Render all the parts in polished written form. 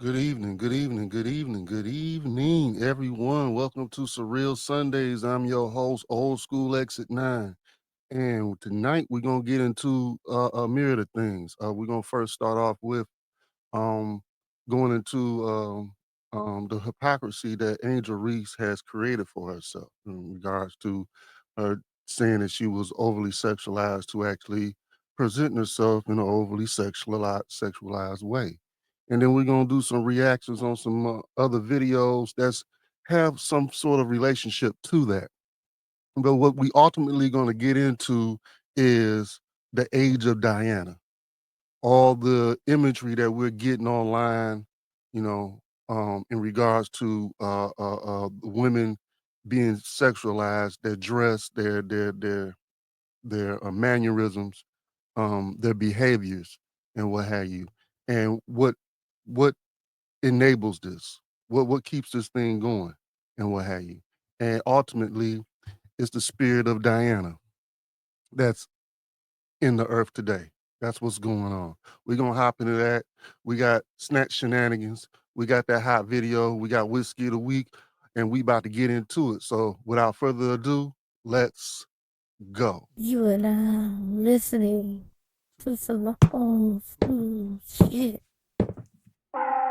Good evening, good evening, good evening, good evening, everyone. Welcome to Surreal Sundays. I'm your host, Old School Exit 9. And tonight we're going to get into a myriad of things. We're going to first start off with um, going into the hypocrisy that Angel Reese has created for herself in regards to her saying that she was overly sexualized to actually presenting herself in an overly sexualized way. And then we're going to do some reactions on some other videos that's have some sort of relationship to that. But what we ultimately going to get into is the age of Diana, all the imagery that we're getting online, you know, in regards to women being sexualized, their dress, their mannerisms, their behaviors, and what have you, and what enables this, what keeps this thing going, and what have you, and ultimately, it's the spirit of Diana that's in the earth today. That's what's going on. We're gonna hop into that. We got snatch shenanigans. We got that hot video. We got whiskey of the week, and we about to get into it. So without further ado, let's go. You are now listening to some old school shit. Yeah.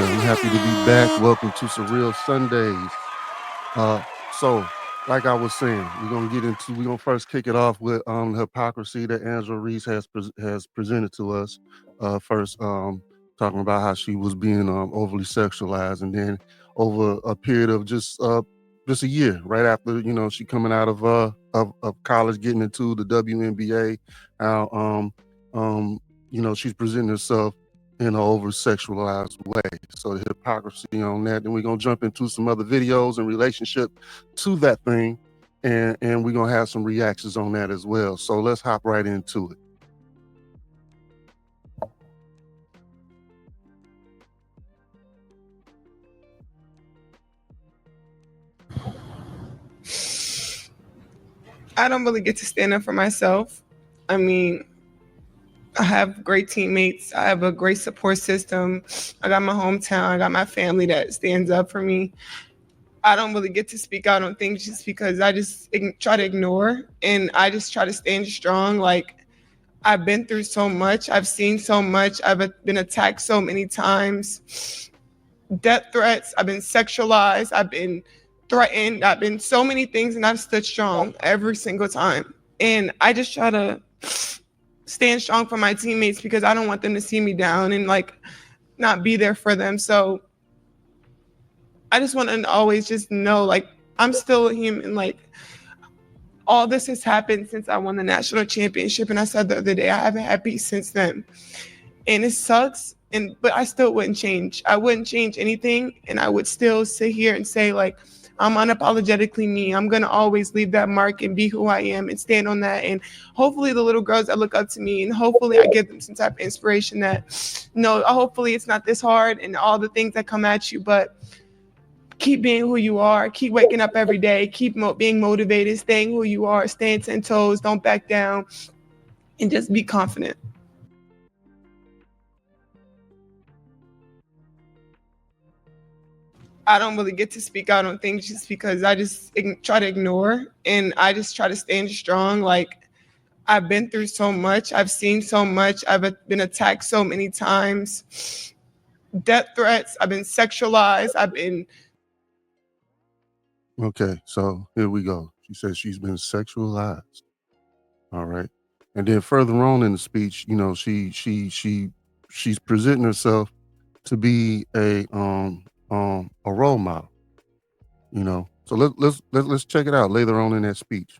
I'm happy to be back. Welcome to Surreal Sundays. Uh, so, like I was saying, we're gonna first kick it off with the hypocrisy that Angela Reese has presented to us. First, talking about how she was being overly sexualized, and then over a period of just a year, right after she coming out of college, getting into the WNBA, how she's presenting herself in an over sexualized way. So the hypocrisy on that. Then we're gonna jump into some other videos in relationship to that thing, and we're gonna have some reactions on that as well. So let's hop right into it. I don't really get to stand up for myself. I mean, I have great teammates. I have a great support system. I got my hometown. I got my family that stands up for me. I don't really get to speak out on things just because I just try to ignore, and I just try to stand strong. Like, I've been through so much. I've seen so much. I've been attacked so many times. Death threats. I've been sexualized. I've been threatened. I've been so many things, and I've stood strong every single time. And I just try to stand strong for my teammates because I don't want them to see me down and like not be there for them. So I just want to always just know, like, I'm still a human. Like, all this has happened since I won the national championship. And I said the other day, I haven't had peace since then. And it sucks. But I still wouldn't change. I wouldn't change anything. And I would still sit here and say, like, I'm unapologetically me. I'm going to always leave that mark and be who I am and stand on that. And hopefully the little girls that look up to me, and hopefully I give them some type of inspiration that, no, hopefully it's not this hard and all the things that come at you. But keep being who you are, keep waking up every day, keep being motivated, staying who you are, staying 10 toes, don't back down, and just be confident. I don't really get to speak out on things just because I just try to ignore, and I just try to stand strong. Like, I've been through so much. I've seen so much. I've been attacked so many times. Death threats. I've been sexualized. Okay, so here we go. She says she's been sexualized. All right. And then further on in the speech, you know, she's presenting herself to be a role model, you know. So let's check it out later on in that speech.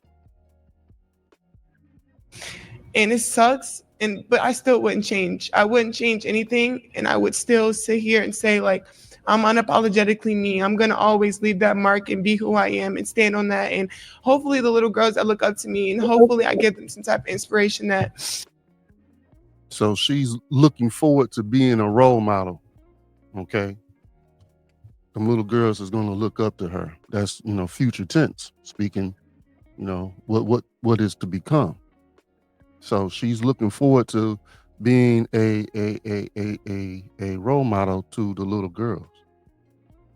And it sucks, but I still wouldn't change. I wouldn't change anything, and I would still sit here and say, like, I'm unapologetically me. I'm gonna always leave that mark and be who I am and stand on that. And hopefully the little girls that look up to me, and hopefully I give them some type of inspiration that. So she's looking forward to being a role model. Okay. Them little girls is gonna look up to her. That's, you know, future tense speaking, you know, what is to become. So she's looking forward to being a role model to the little girls.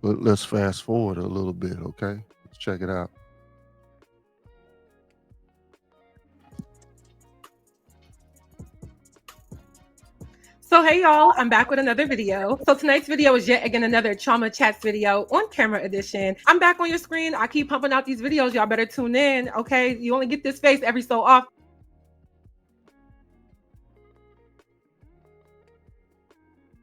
But let's fast forward a little bit, okay? Let's check it out. So hey y'all, I'm back with another video. So tonight's video is yet again another Trauma Chats video on camera edition. I'm back on your screen. I keep pumping out these videos. Y'all better tune in, okay? You only get this face every so often.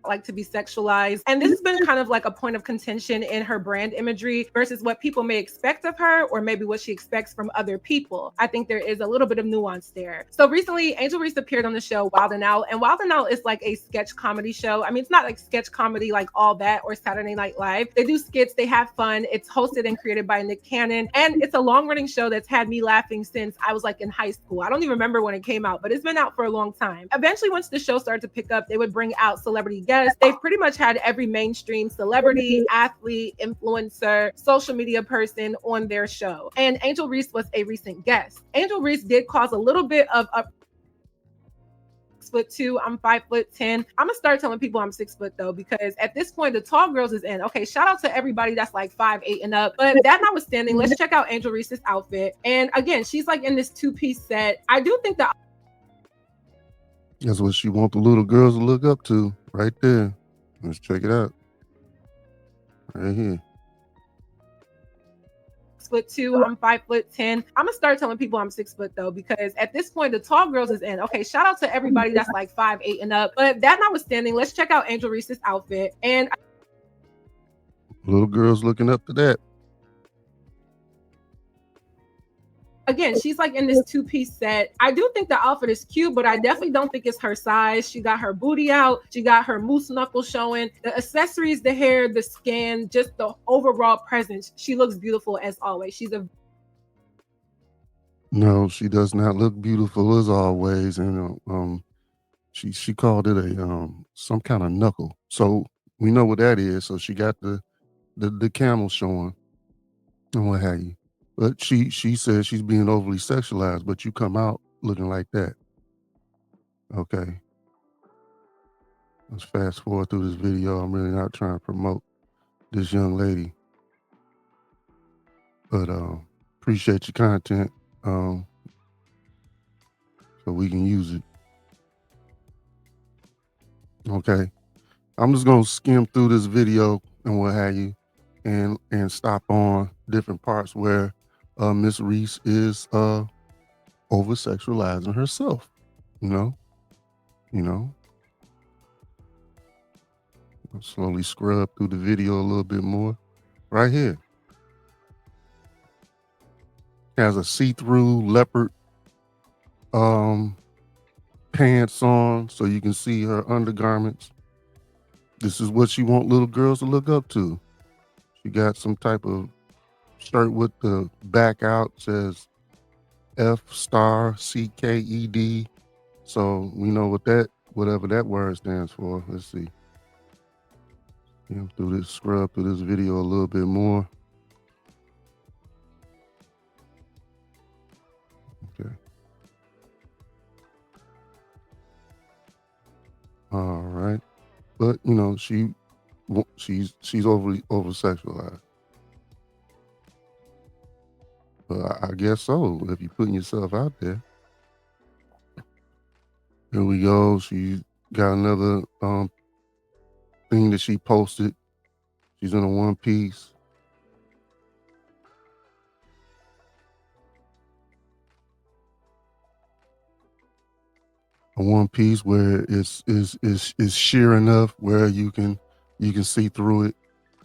Like to be sexualized, and this has been kind of like a point of contention in her brand imagery versus what people may expect of her, or maybe what she expects from other people. I think there is a little bit of nuance there. So recently Angel Reese appeared on the show Wild and Out, and Wild and Out is like a sketch comedy show. I mean, it's not like sketch comedy like All That or Saturday Night Live. They do skits, they have fun. It's hosted and created by Nick Cannon, and it's a long-running show that's had me laughing since I was like in high school. I don't even remember when it came out, but it's been out for a long time. Eventually, once the show started to pick up, they would bring out celebrity guests. They've pretty much had every mainstream celebrity, athlete, influencer, social media person on their show. And Angel Reese was a recent guest. Angel Reese did cause a little bit of a 6'2", I'm 5'10". I'm gonna start telling people I'm 6 foot though, because at this point the tall girls is in. Okay, shout out to everybody that's like 5'8" and up. But that notwithstanding, let's check out Angel Reese's outfit. And again, she's like in this 2-piece set. I do think that that's what she want the little girls to look up to right there. Let's check it out. Right here. 6'2", I'm 5'10". I'm gonna start telling people I'm 6 foot though, because at this point the tall girls is in. Okay, shout out to everybody that's like 5'8" and up. But that notwithstanding, let's check out Angel Reese's outfit. And little girls looking up to that. again, she's like in this 2-piece set. I do think the outfit is cute, but I definitely don't think it's her size. She got her booty out. She got her moose knuckle showing. The accessories, the hair, the skin, just the overall presence. She looks beautiful as always. No, she does not look beautiful as always. And she called it a some kind of knuckle. So we know what that is. So she got the camel showing and what have you. But she says she's being overly sexualized, but you come out looking like that. Okay. Let's fast forward through this video. I'm really not trying to promote this young lady. But appreciate your content. So we can use it. Okay. I'm just gonna skim through this video and what have you, and stop on different parts where Miss Reese is over sexualizing herself. You know. I'll slowly scrub through the video a little bit more. Right here. Has a see-through leopard pants on, so you can see her undergarments. This is what she want little girls to look up to. She got some type of shirt with the back out, says F*CKED. So we know what whatever that word stands for. Let's see. Scrub through this video a little bit more. Okay. All right. But you know, she's over sexualized. But I guess so. If you're putting yourself out there. Here we go. She got another thing that she posted. She's in a one piece. A one piece where it's sheer enough where you can see through it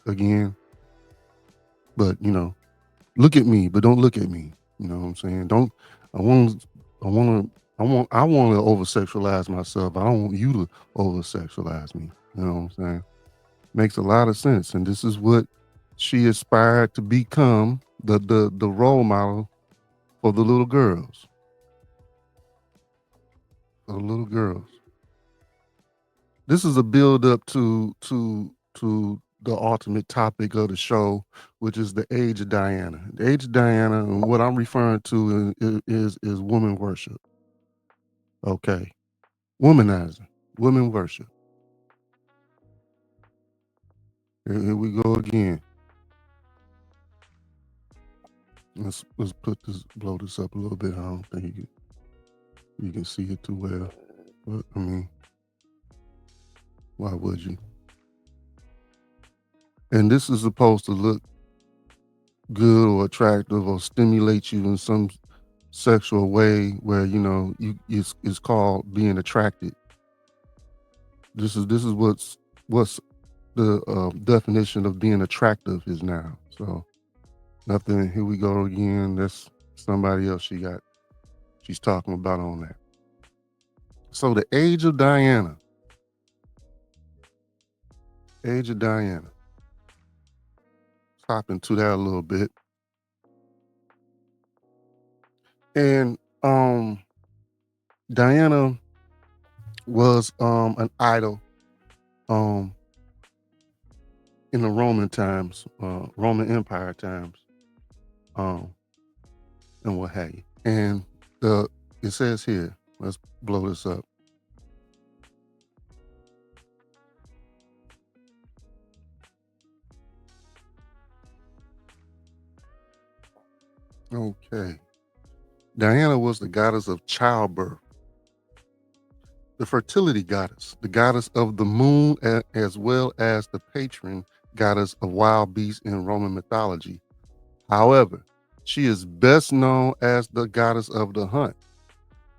again. But you know, look at me, but don't look at me. You know what I'm saying? I want to over sexualize myself. I don't want you to over sexualize me. You know what I'm saying? Makes a lot of sense. And this is what she aspired to become, the role model for the little girls. For the little girls. This is a build up to the ultimate topic of the show, which is the age of Diana. The age of Diana, and what I'm referring to is woman worship. Okay. Womanizing, women worship. Here we go again. Let's blow this up a little bit. I don't think you can see it too well. But I mean, why would you? And this is supposed to look good or attractive or stimulate you in some sexual way where, you know, it's called being attracted. This is what's the definition of being attractive is now. So nothing. Here we go again. That's somebody else she's talking about on that. So the age of Diana. Age of Diana. Let's hop into that a little bit. And Diana was an idol in the Roman times, Roman Empire times, and what have you. And it says here, let's blow this up. Okay. Diana was the goddess of childbirth, the fertility goddess, the goddess of the moon, as well as the patron goddess of wild beasts in Roman mythology. However, she is best known as the goddess of the hunt,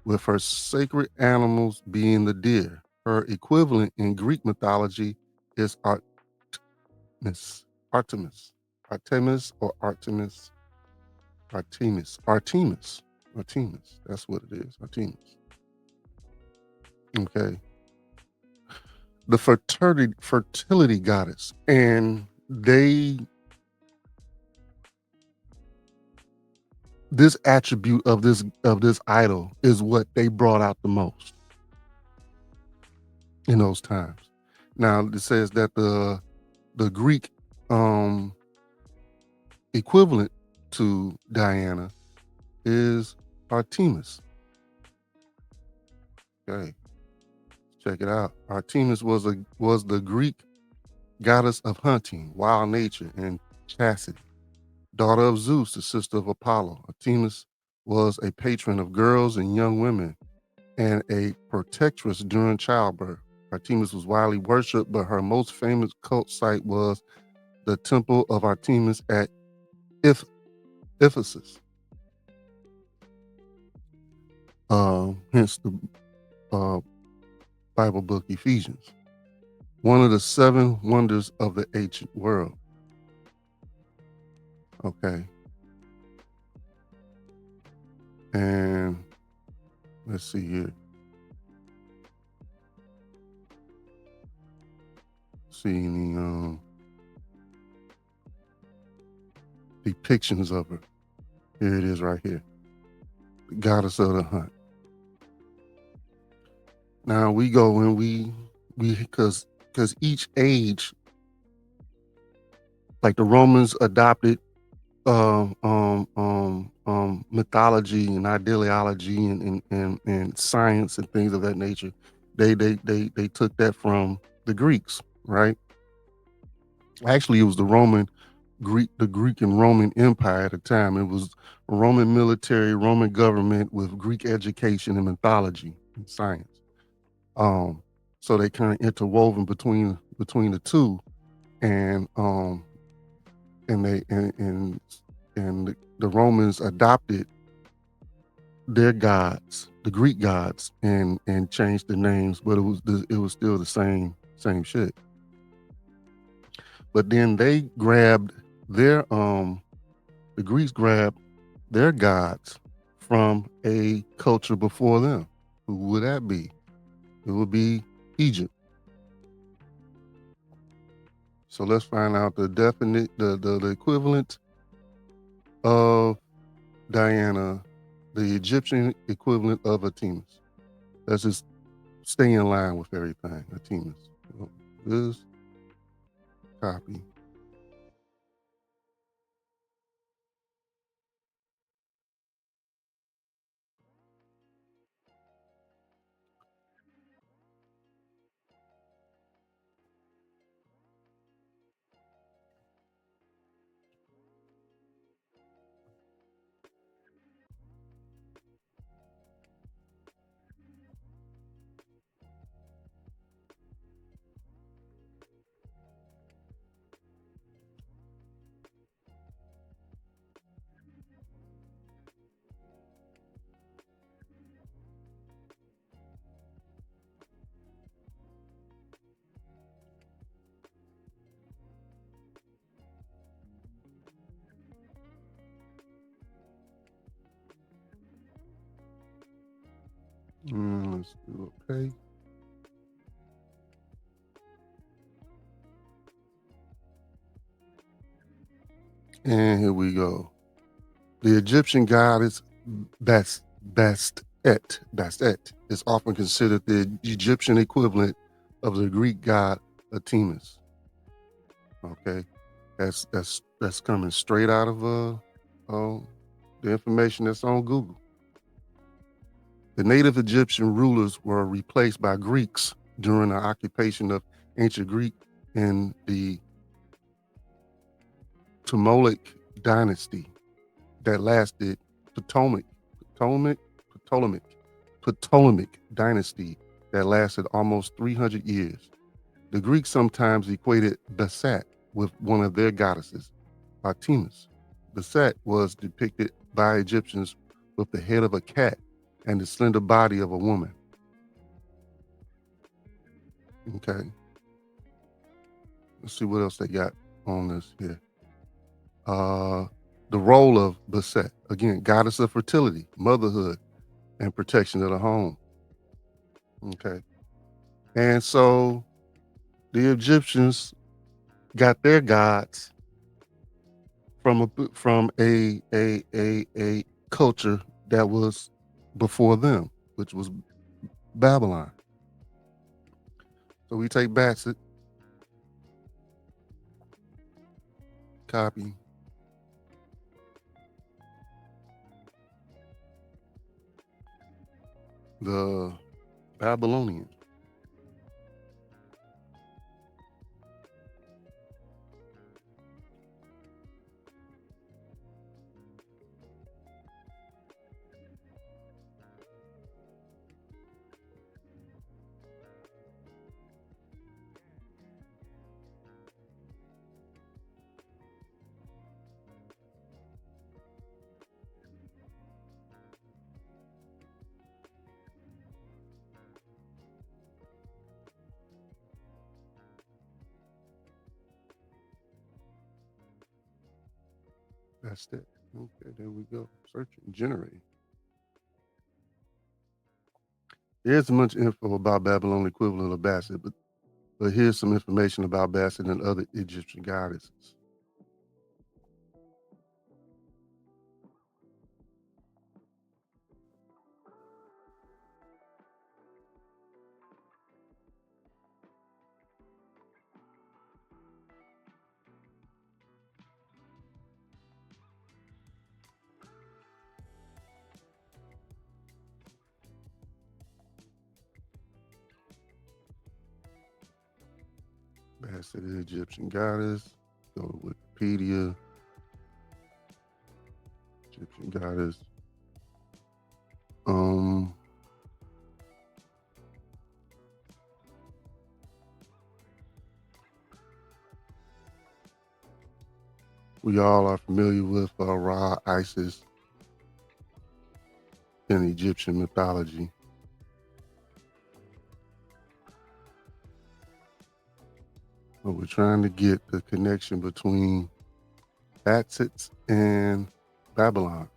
with her sacred animals being the deer. Her equivalent in Greek mythology is Artemis. Artemis, or Artemis. That's what it is. Artemis. Okay. The fertility goddess. And this attribute of this idol is what they brought out the most in those times. Now it says that the Greek equivalent to Diana is Artemis. Okay, check it out. Artemis was the Greek goddess of hunting, wild nature, and chastity. Daughter of Zeus, the sister of Apollo. Artemis was a patron of girls and young women and a protectress during childbirth. Artemis was widely worshipped, but her most famous cult site was the Temple of Artemis at Ephesus. Hence the Bible book Ephesians, one of the 7 wonders of the ancient world. Okay. And let's see here. See any depictions of her. Here it is right here. The goddess of the hunt. Now we go and we because each age like the Romans adopted mythology and ideology and science and things of that nature. They took that from the Greeks, right? Actually, it was the Greek and Roman Empire at the time. It was Roman military, Roman government with Greek education and mythology and science. Um, so they kind of interwoven between the two, and they and the Romans adopted their gods, the Greek gods, and changed the names, but it was still the same shit. But then they grabbed the Greeks grabbed their gods from a culture before them. Who would that be? It would be Egypt. So let's find out the equivalent of Diana, the Egyptian equivalent of Artemis. Let's just stay in line with everything. Artemis. This copy. Let's do okay. And here we go. The Egyptian goddess Bastet is often considered the Egyptian equivalent of the Greek god Artemis. Okay, that's coming straight out of the information that's on Google. The native Egyptian rulers were replaced by Greeks during the occupation of ancient Greek in the Ptolemaic dynasty that lasted Ptolemaic dynasty that lasted almost 300 years. The Greeks sometimes equated Bastet with one of their goddesses, Artemis. Bastet was depicted by Egyptians with the head of a cat and the slender body of a woman. Okay. Let's see what else they got on this here. The role of Bastet, again, goddess of fertility, motherhood, and protection of the home. Okay. And so the Egyptians got their gods from a culture that was before them, which was Babylon. So we take Bastet, copy. The Babylonian. That's it. Okay, there we go. Searching, generating. There's much info about Babylon equivalent of Bastet, but here's some information about Bastet and other Egyptian goddesses. Vesta, the Egyptian goddess. Go to Wikipedia. Egyptian goddess. We all are familiar with Ra, Isis in Egyptian mythology. But we're trying to get the connection between Bactrids and Babylon.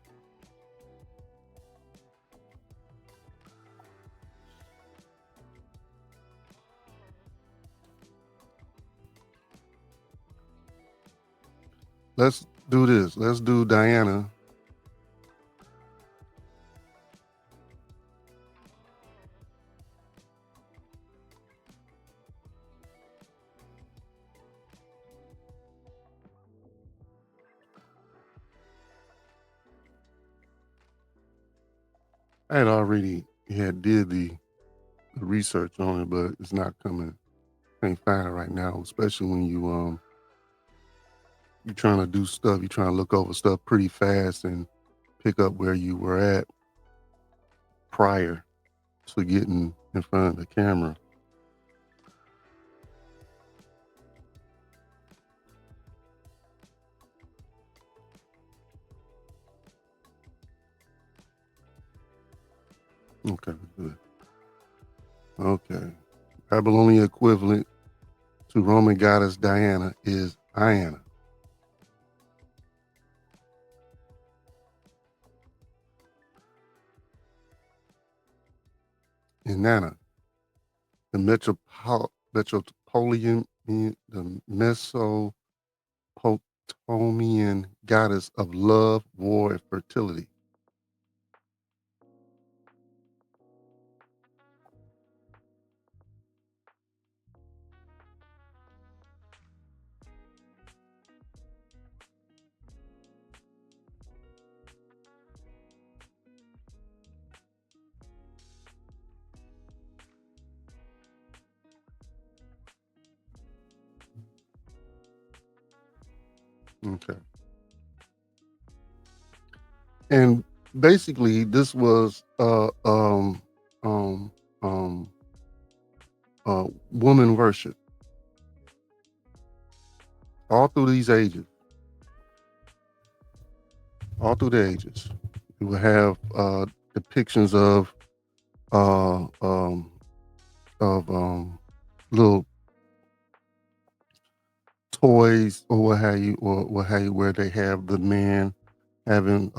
Let's do this. Let's do Diana. I had already did the research on it, but it's not coming. Can't find it right now, especially when you're trying to do stuff. You're trying to look over stuff pretty fast and pick up where you were at prior to getting in front of the camera. Okay, good. Okay. Babylonian equivalent to Roman goddess Diana is Iana. Inanna. The Metropolitan, the Mesopotamian goddess of love, war, and fertility. Okay. And basically, this was woman worship all through these ages, all through the ages. You will have depictions of little toys or what have you, where they have the man having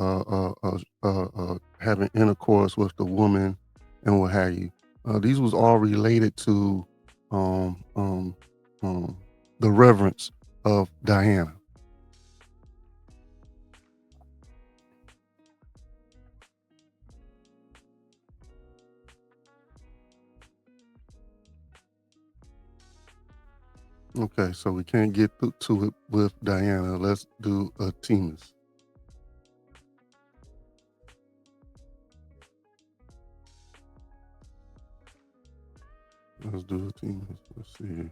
having intercourse with the woman and what have you. These was all related to the reverence of Diana. Okay, so we can't get to it with Diana. Let's do Artemis. Let's do Artemis. Let's see.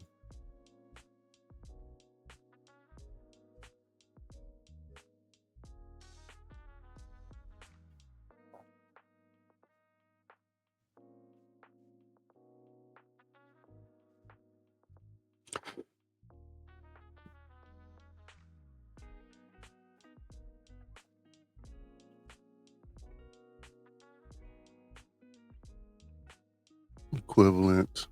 Equivalent.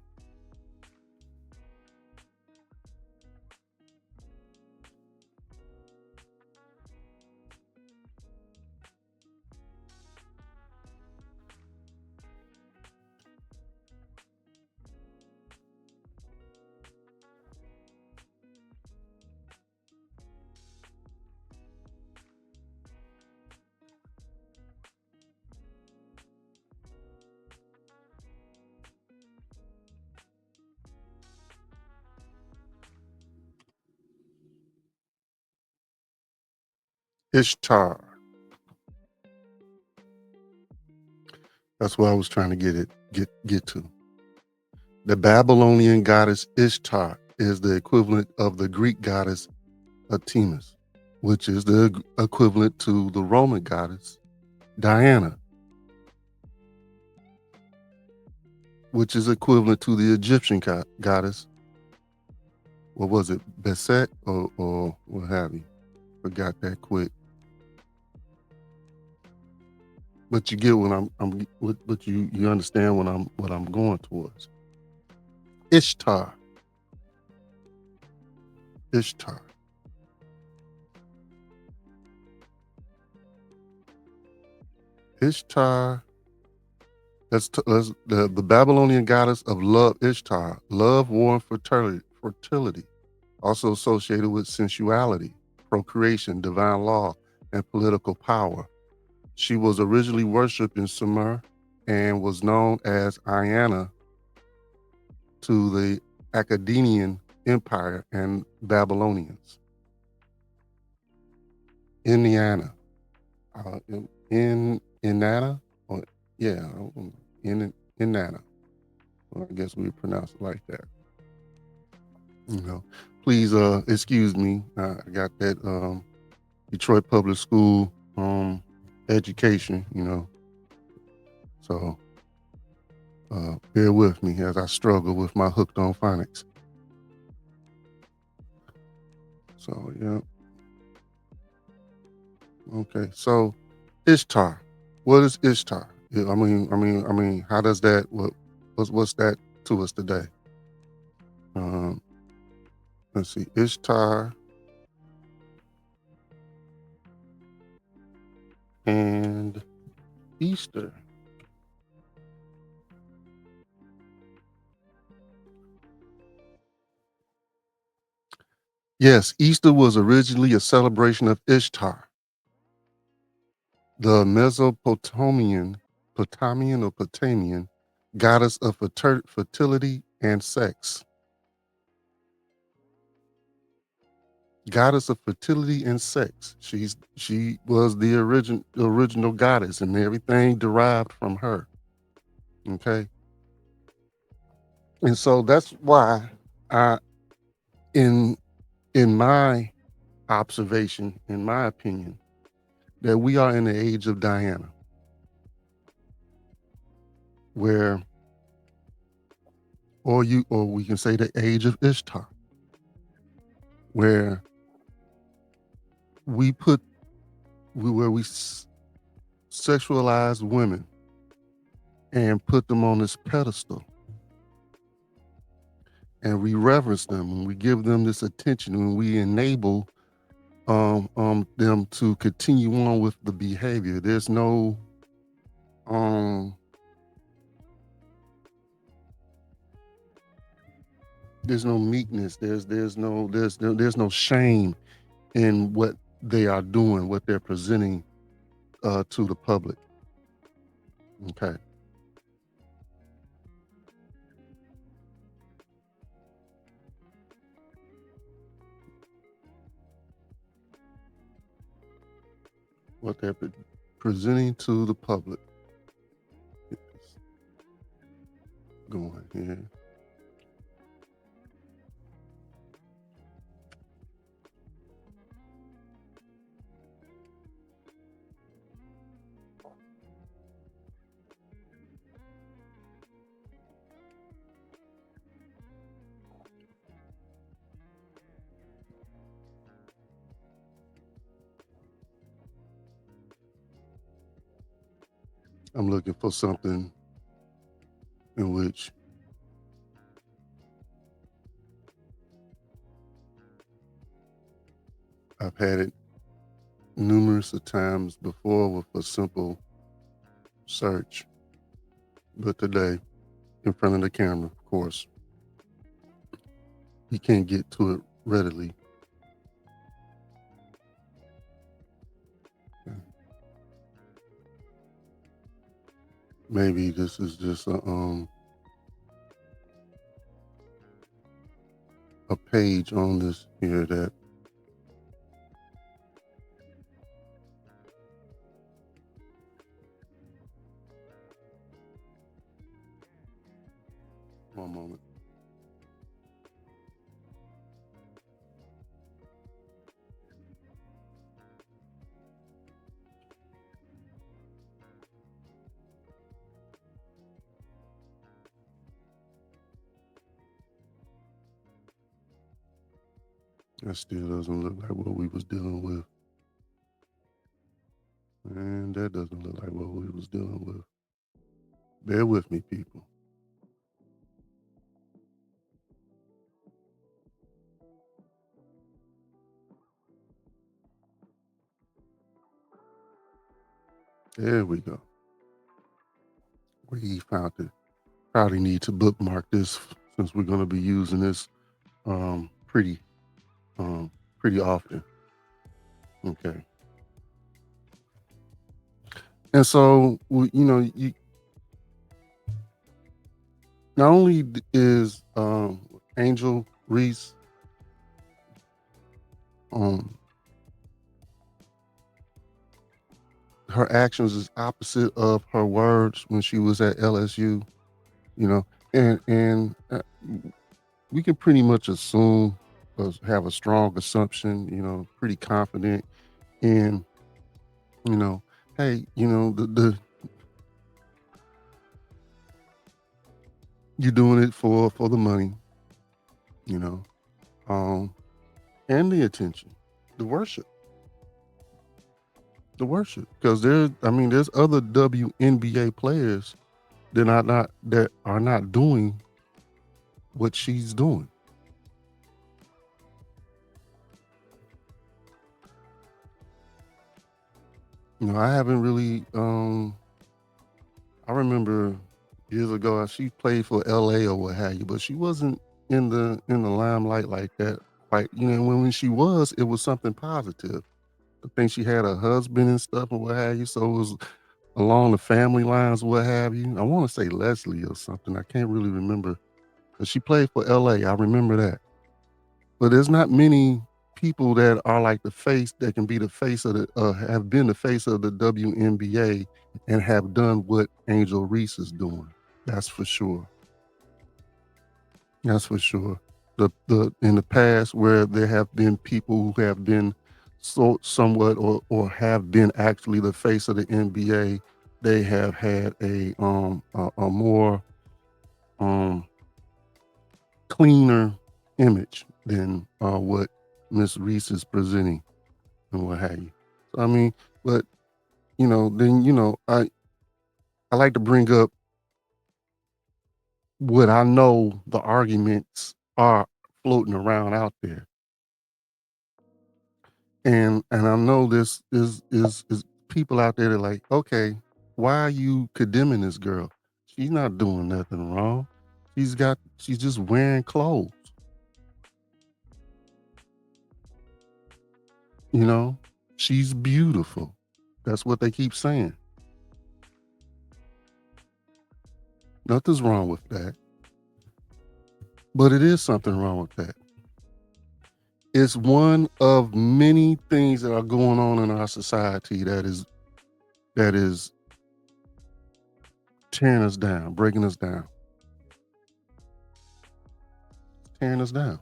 Ishtar. That's what I was trying to get to. The Babylonian goddess Ishtar is the equivalent of the Greek goddess Artemis, which is the equivalent to the Roman goddess Diana, which is equivalent to the Egyptian goddess, what was it, Beset or what have you? Forgot that quick. But you get but you understand what I'm going towards. Ishtar. Ishtar. Ishtar. That's the Babylonian goddess of love, Ishtar, love, war, and fertility, also associated with sensuality, procreation, divine law, and political power. She was originally worshipped in Sumer and was known as Iana to the Akkadian Empire and Babylonians. Indiana. Inanna? Or, yeah, Inanna. Well, I guess we would pronounce it like that. You know, please excuse me. I got that Detroit Public School education, you know. So bear with me as I struggle with my hooked on phonics. So yeah. Okay. So Ishtar. What is Ishtar? I mean, how does that what's that to us today? Let's see, Ishtar and Easter. Yes, Easter was originally a celebration of Ishtar, the Mesopotamian goddess of fertility and sex. Goddess of fertility and sex. She was the original goddess, and everything derived from her. Okay, and so that's why I, in my observation, in my opinion, that we are in the age of Diana, where, or we can say the age of Ishtar, where we sexualize women and put them on this pedestal, and we reverence them, and we give them this attention, and we enable them to continue on with the behavior. There's no meekness. There's no shame in what they are doing, what they're presenting to the public. Okay. What they're presenting to the public. Go on here. I'm looking for something in which I've had it numerous of times before with a simple search. But today, in front of the camera, of course, you can't get to it readily. Maybe this is just a page on this here that one moment. That still doesn't look like what we was dealing with. And that doesn't look like what we was dealing with. Bear with me, people. There we go. We found it. Probably need to bookmark this since we're going to be using this pretty often. Okay. And so, you not only is Angel Reese her actions is opposite of her words when she was at LSU, and we can pretty much assume, have a strong assumption, pretty confident in, hey, the you're doing it for the money, and the attention, the worship, because there's other WNBA players that are not doing what she's doing. I haven't really. I remember years ago she played for LA or what have you, but she wasn't in the limelight like that. Quite, when she was, it was something positive. I think she had a husband and stuff and what have you, so it was along the family lines, what have you. I want to say Leslie or something. I can't really remember, but she played for LA. I remember that. But there's not many people that are like the face that can be the face of the have been the face of the WNBA and have done what Angel Reese is doing. That's for sure. That's for sure. The in the past where there have been people who have been somewhat or have been actually the face of the NBA, they have had a more cleaner image than what Miss Reese is presenting and what have you. So, but then I like to bring up what I know the arguments are floating around out there. And I know this is people out there that are like, okay, why are you condemning this girl? She's not doing nothing wrong. She's just wearing clothes. She's beautiful. That's what they keep saying. Nothing's wrong with that. But it is something wrong with that. It's one of many things that are going on in our society that is tearing us down, breaking us down, tearing us down.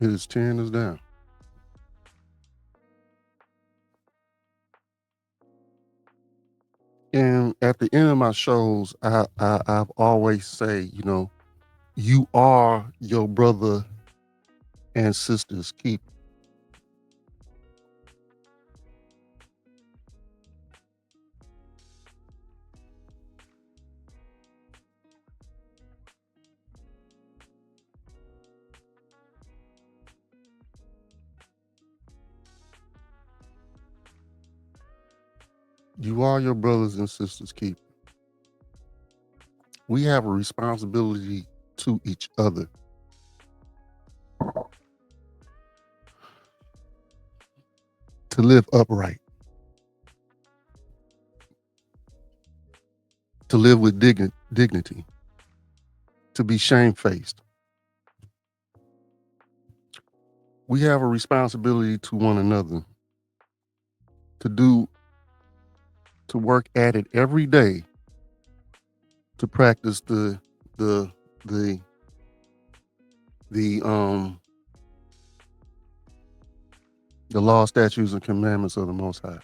It is tearing us down. And at the end of my shows, I've always say, you are your brother and sister's keeper. You are your brothers and sisters' keeper. We have a responsibility to each other. To live upright. To live with dignity. To be shamefaced. We have a responsibility to one another to work at it every day to practice the law, statutes, and commandments of the Most High.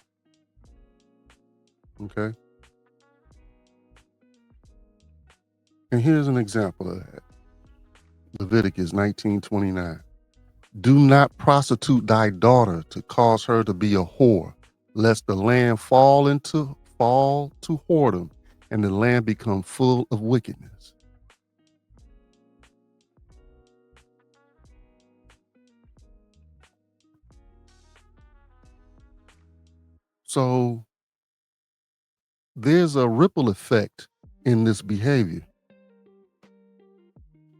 Okay? And here's an example of that. Leviticus 19:29. Do not prostitute thy daughter to cause her to be a whore, lest the land fall to whoredom, and the land become full of wickedness. So there's a ripple effect in this behavior.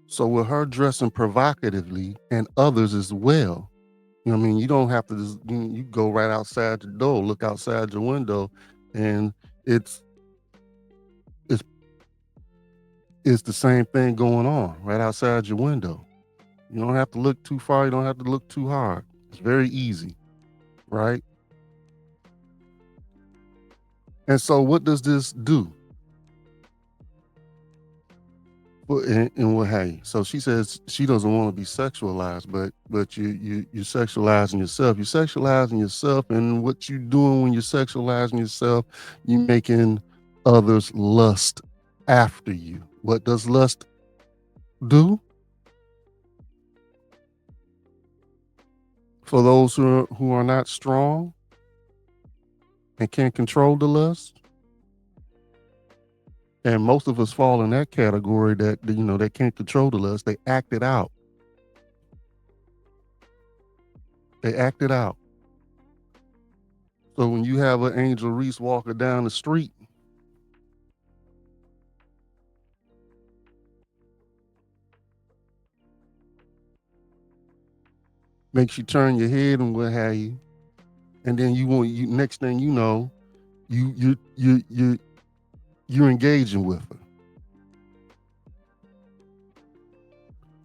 So with her dressing provocatively and others as well, you know what I mean? You don't have to just, you go right outside the door, look outside your window, and it's the same thing going on right outside your window. You don't have to look too far. You don't have to look too hard. It's very easy, right? And so what does this do? And what hey, so she says she doesn't want to be sexualized, but you're sexualizing yourself. You're sexualizing yourself, and what you're doing when you're sexualizing yourself, you're making others lust after you. What does lust do? For those who are not strong and can't control the lust, and most of us fall in that category that that can't control the lust. They act it out. They act it out. So when you have an Angel Reese walking down the street, makes you turn your head and what have you, and then you next thing you know, you're engaging with her.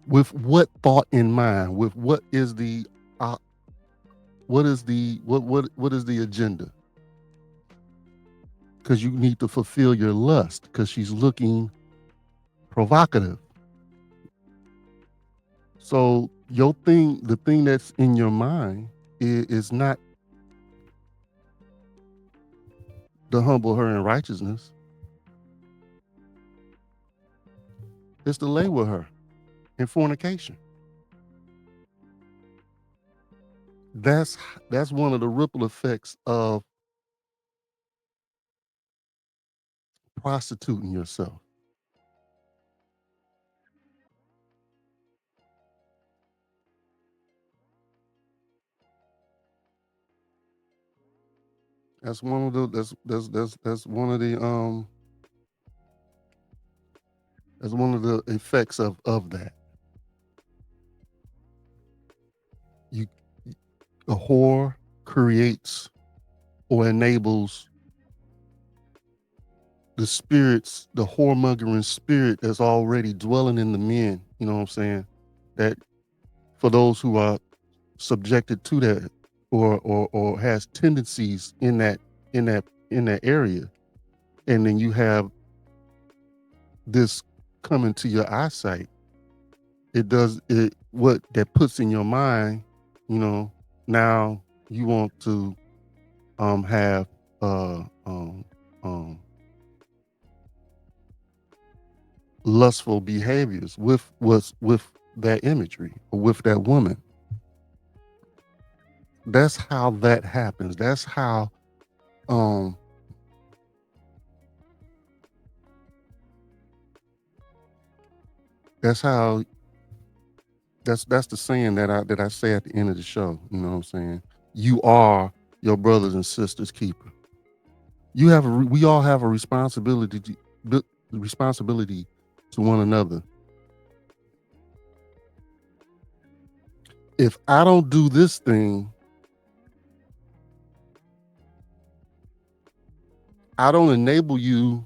With what thought in mind? With what is the what is the agenda? Because you need to fulfill your lust. Because she's looking provocative. So the thing that's in your mind is not to humble her in righteousness. It's to lay with her in fornication. That's one of the ripple effects of prostituting yourself. That's one of the that's one of the that's one of the effects of that. You A whore creates or enables the spirits, the whoremongering spirit that's already dwelling in the men, you know what I'm saying? That for those who are subjected to that or has tendencies in that area, and then you have this coming to your eyesight, it does it what that puts in your mind, now you want to have lustful behaviors with that imagery or with that woman. That's how that happens. That's how that's how that's the saying that I say at the end of the show. You know what I'm saying? You are your brothers and sisters keeper. We all have a responsibility to one another. If I don't do this thing, I don't enable you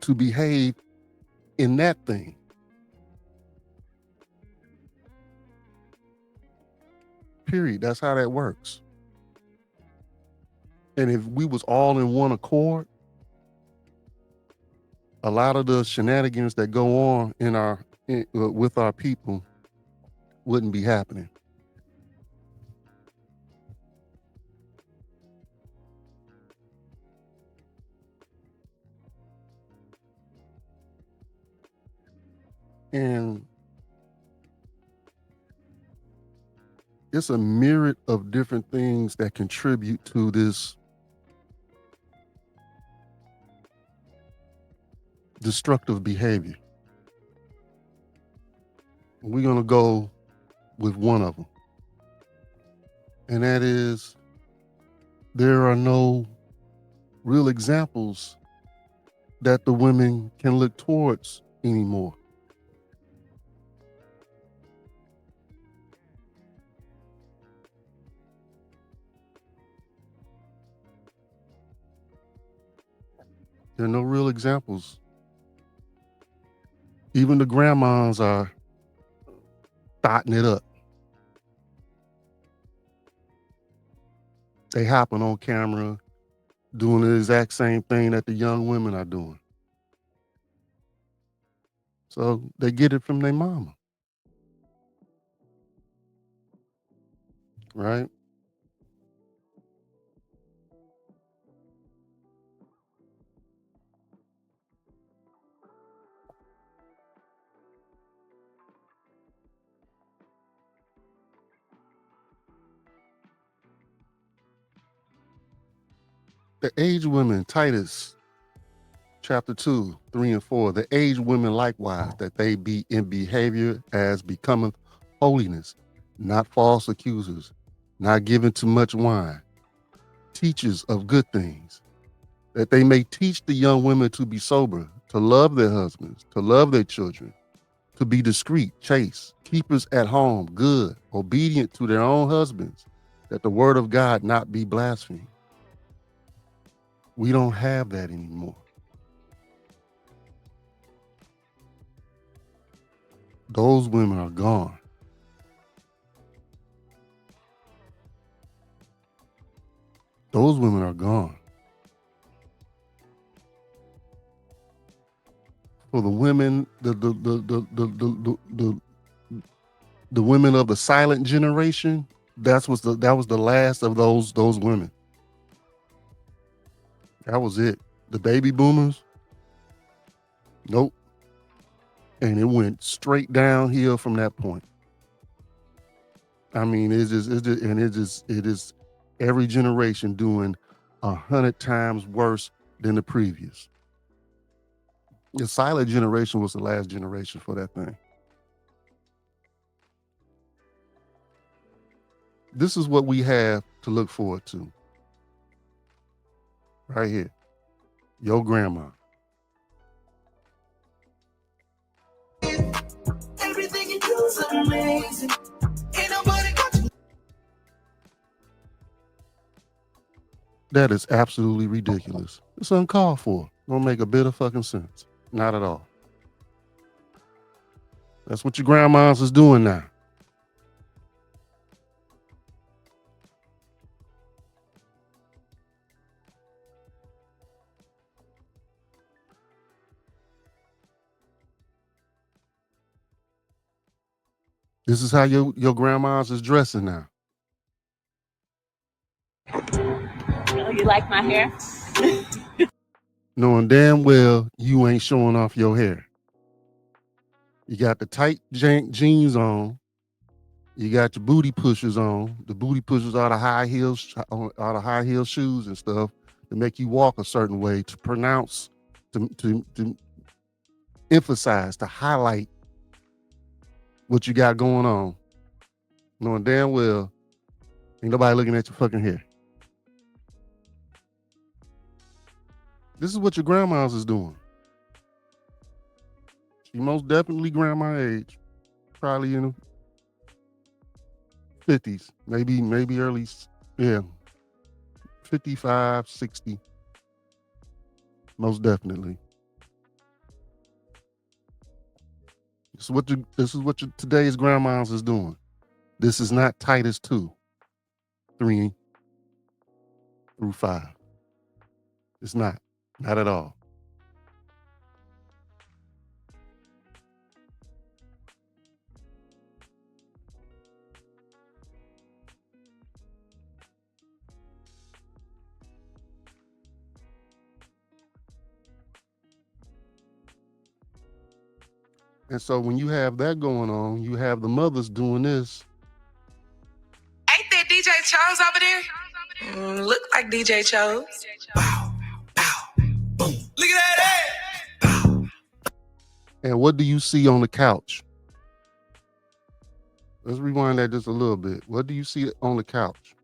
to behave in that thing. Period. That's how that works. And if we was all in one accord, a lot of the shenanigans that go on with our people wouldn't be happening. And it's a myriad of different things that contribute to this destructive behavior. We're going to go with one of them. And that is, there are no real examples that the women can look towards anymore. There are no real examples. Even the grandmas are thotting it up. They hopping on camera, doing the exact same thing that the young women are doing. So they get it from their mama. Right? The aged women, Titus chapter 2, 3 and 4, the aged women likewise, that they be in behavior as becometh holiness, not false accusers, not given to much wine, teachers of good things, that they may teach the young women to be sober, to love their husbands, to love their children, to be discreet, chaste, keepers at home, good, obedient to their own husbands, that the word of God not be blasphemed. We don't have that anymore. Those women are gone. Those women are gone. For the women, the women of the silent generation, that was the last of those women. That was it. The baby boomers, nope. And it went straight downhill from that point. I mean, it is every generation doing 100 times worse than the previous. The silent generation was the last generation for that thing. This is what we have to look forward to. Right here. Your grandma. Everything you do is amazing. Ain't nobody got you. That is absolutely ridiculous. It's uncalled for. Don't make a bit of fucking sense. Not at all. That's what your grandmas is doing now. This is how your grandma's is dressing now. Oh, you like my hair? Knowing damn well you ain't showing off your hair. You got the tight jeans on. You got your booty pushers on. The booty pushers are the high heels, shoes and stuff to make you walk a certain way, to pronounce, to emphasize, to highlight what you got going on. Knowing damn well ain't nobody looking at your fucking hair. This is what your grandma's is doing. She most definitely grandma age, probably in the 50s, maybe early, 55, 60, most definitely. This is what today's grandmas is doing. This is not Titus 2, 3 through 5. It's not at all. And so when you have that going on, you have the mothers doing this. Ain't that DJ Chose over there? Look like DJ Chose. Bow, bow, boom. Look at that. And what do you see on the couch? Let's rewind that just a little bit. What do you see on the couch?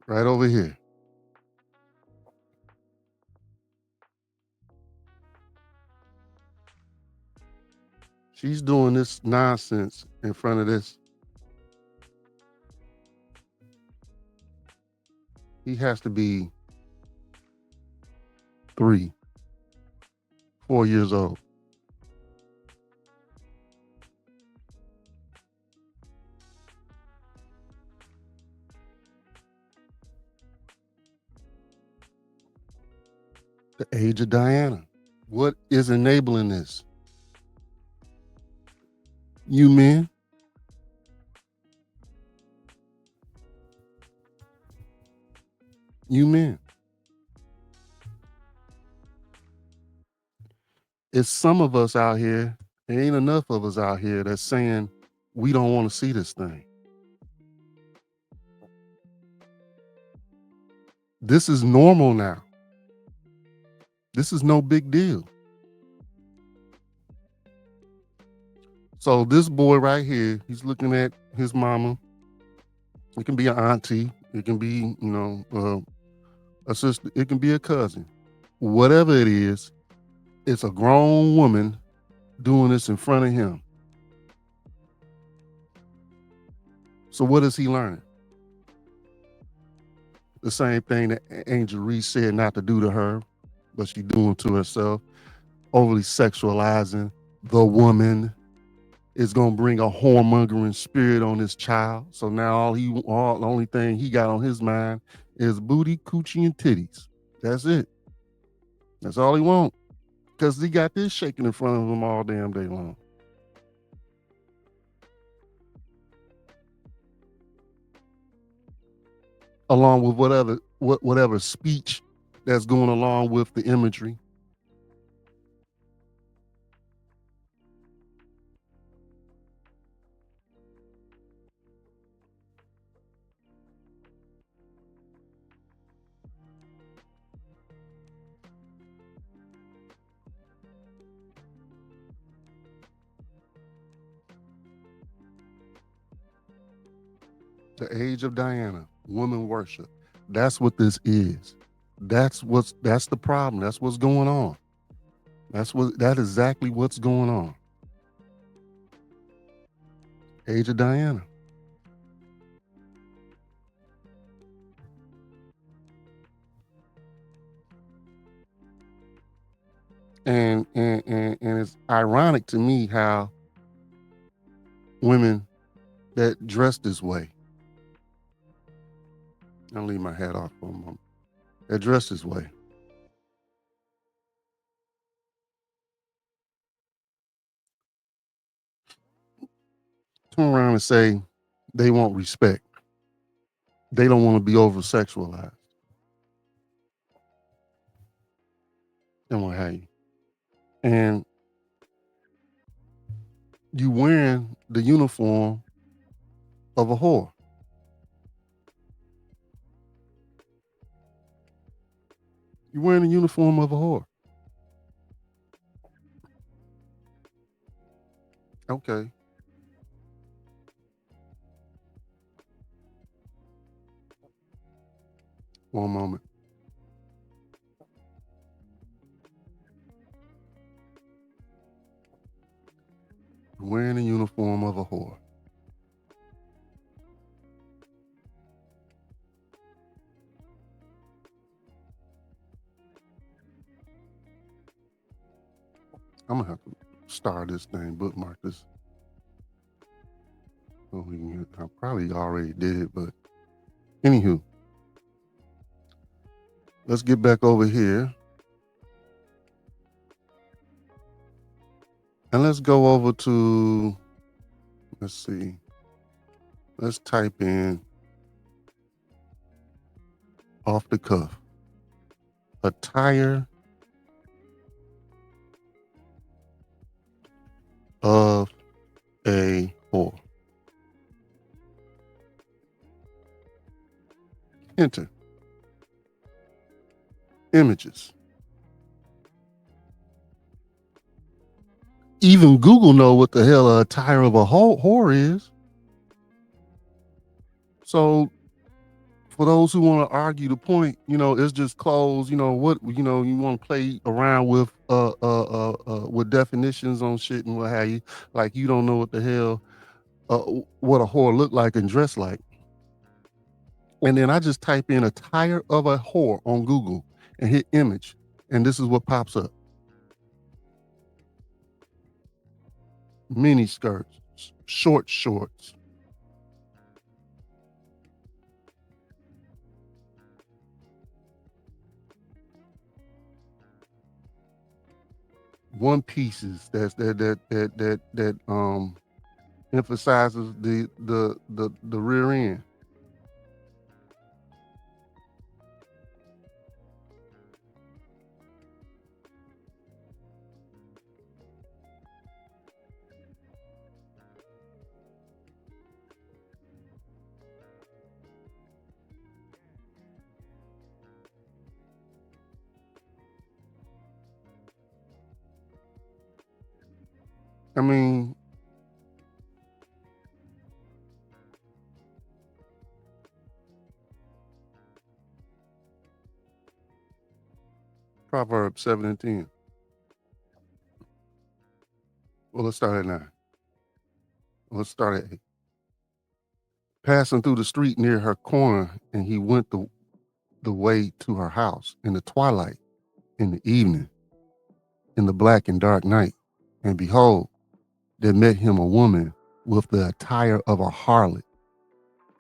Right over here. She's doing this nonsense in front of this. He has to be 3, 4 years old. The age of Diana. What is enabling this? You men. You men. It's some of us out here, there ain't enough of us out here that's saying we don't want to see this thing. This is normal now. This is no big deal. So this boy right here, he's looking at his mama. It can be an auntie. It can be, a sister. It can be a cousin. Whatever it is, it's a grown woman doing this in front of him. So what is he learning? The same thing that Angel Reese said not to do to her, but she's doing to herself. Overly sexualizing the woman is going to bring a whoremongering spirit on this child. So now the only thing he got on his mind is booty, coochie, and titties. That's it. That's all he wants. Because he got this shaking in front of him all damn day long. Along with whatever speech that's going along with the imagery. The age of Diana, woman worship. That's what this is. That's the problem. That's what's going on. That's exactly what's going on. Age of Diana. And it's ironic to me how women that dress this way, I'll leave my hat off for a moment, that dress this way, turn around and say they want respect. They don't want to be over sexualized. And what have you. And you wearing the uniform of a whore. You're wearing the uniform of a whore. Okay. One moment. You're wearing the uniform of a whore. I'm gonna have to star this thing, bookmark this. So I probably already did, but anywho, let's get back over here. And let's go over to, let's see, let's type in off the cuff. Attire of a whore. Enter. Images. Even Google know what the hell a attire of a whore is. So for those who want to argue the point, it's just clothes. What you want to play around with definitions on shit and what have you. Like you don't know what the hell what a whore look like and dress like. And then I just type in attire of a whore on Google and hit image, and this is what pops up. Mini skirts, short shorts. One pieces that emphasizes the rear end. I mean, Proverbs 7 and 10. Well, let's start at 9. Let's start at 8. Passing through the street near her corner, and he went the way to her house in the twilight, in the evening, in the black and dark night. And behold, there met him a woman with the attire of a harlot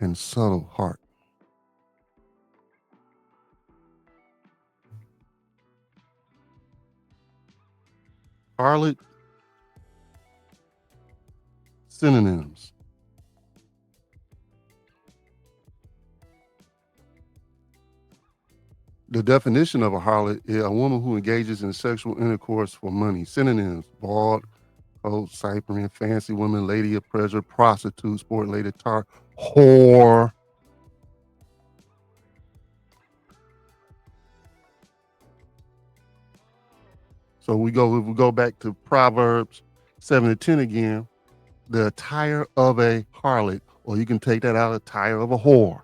and subtle heart. Harlot, synonyms. The definition of a harlot is a woman who engages in sexual intercourse for money. Synonyms: bawd, cold, cypering, fancy woman, lady of pleasure, prostitute, sport lady, tar, whore. So if we go back to Proverbs 7 and 10 again, the attire of a harlot, or you can take that out, attire of a whore.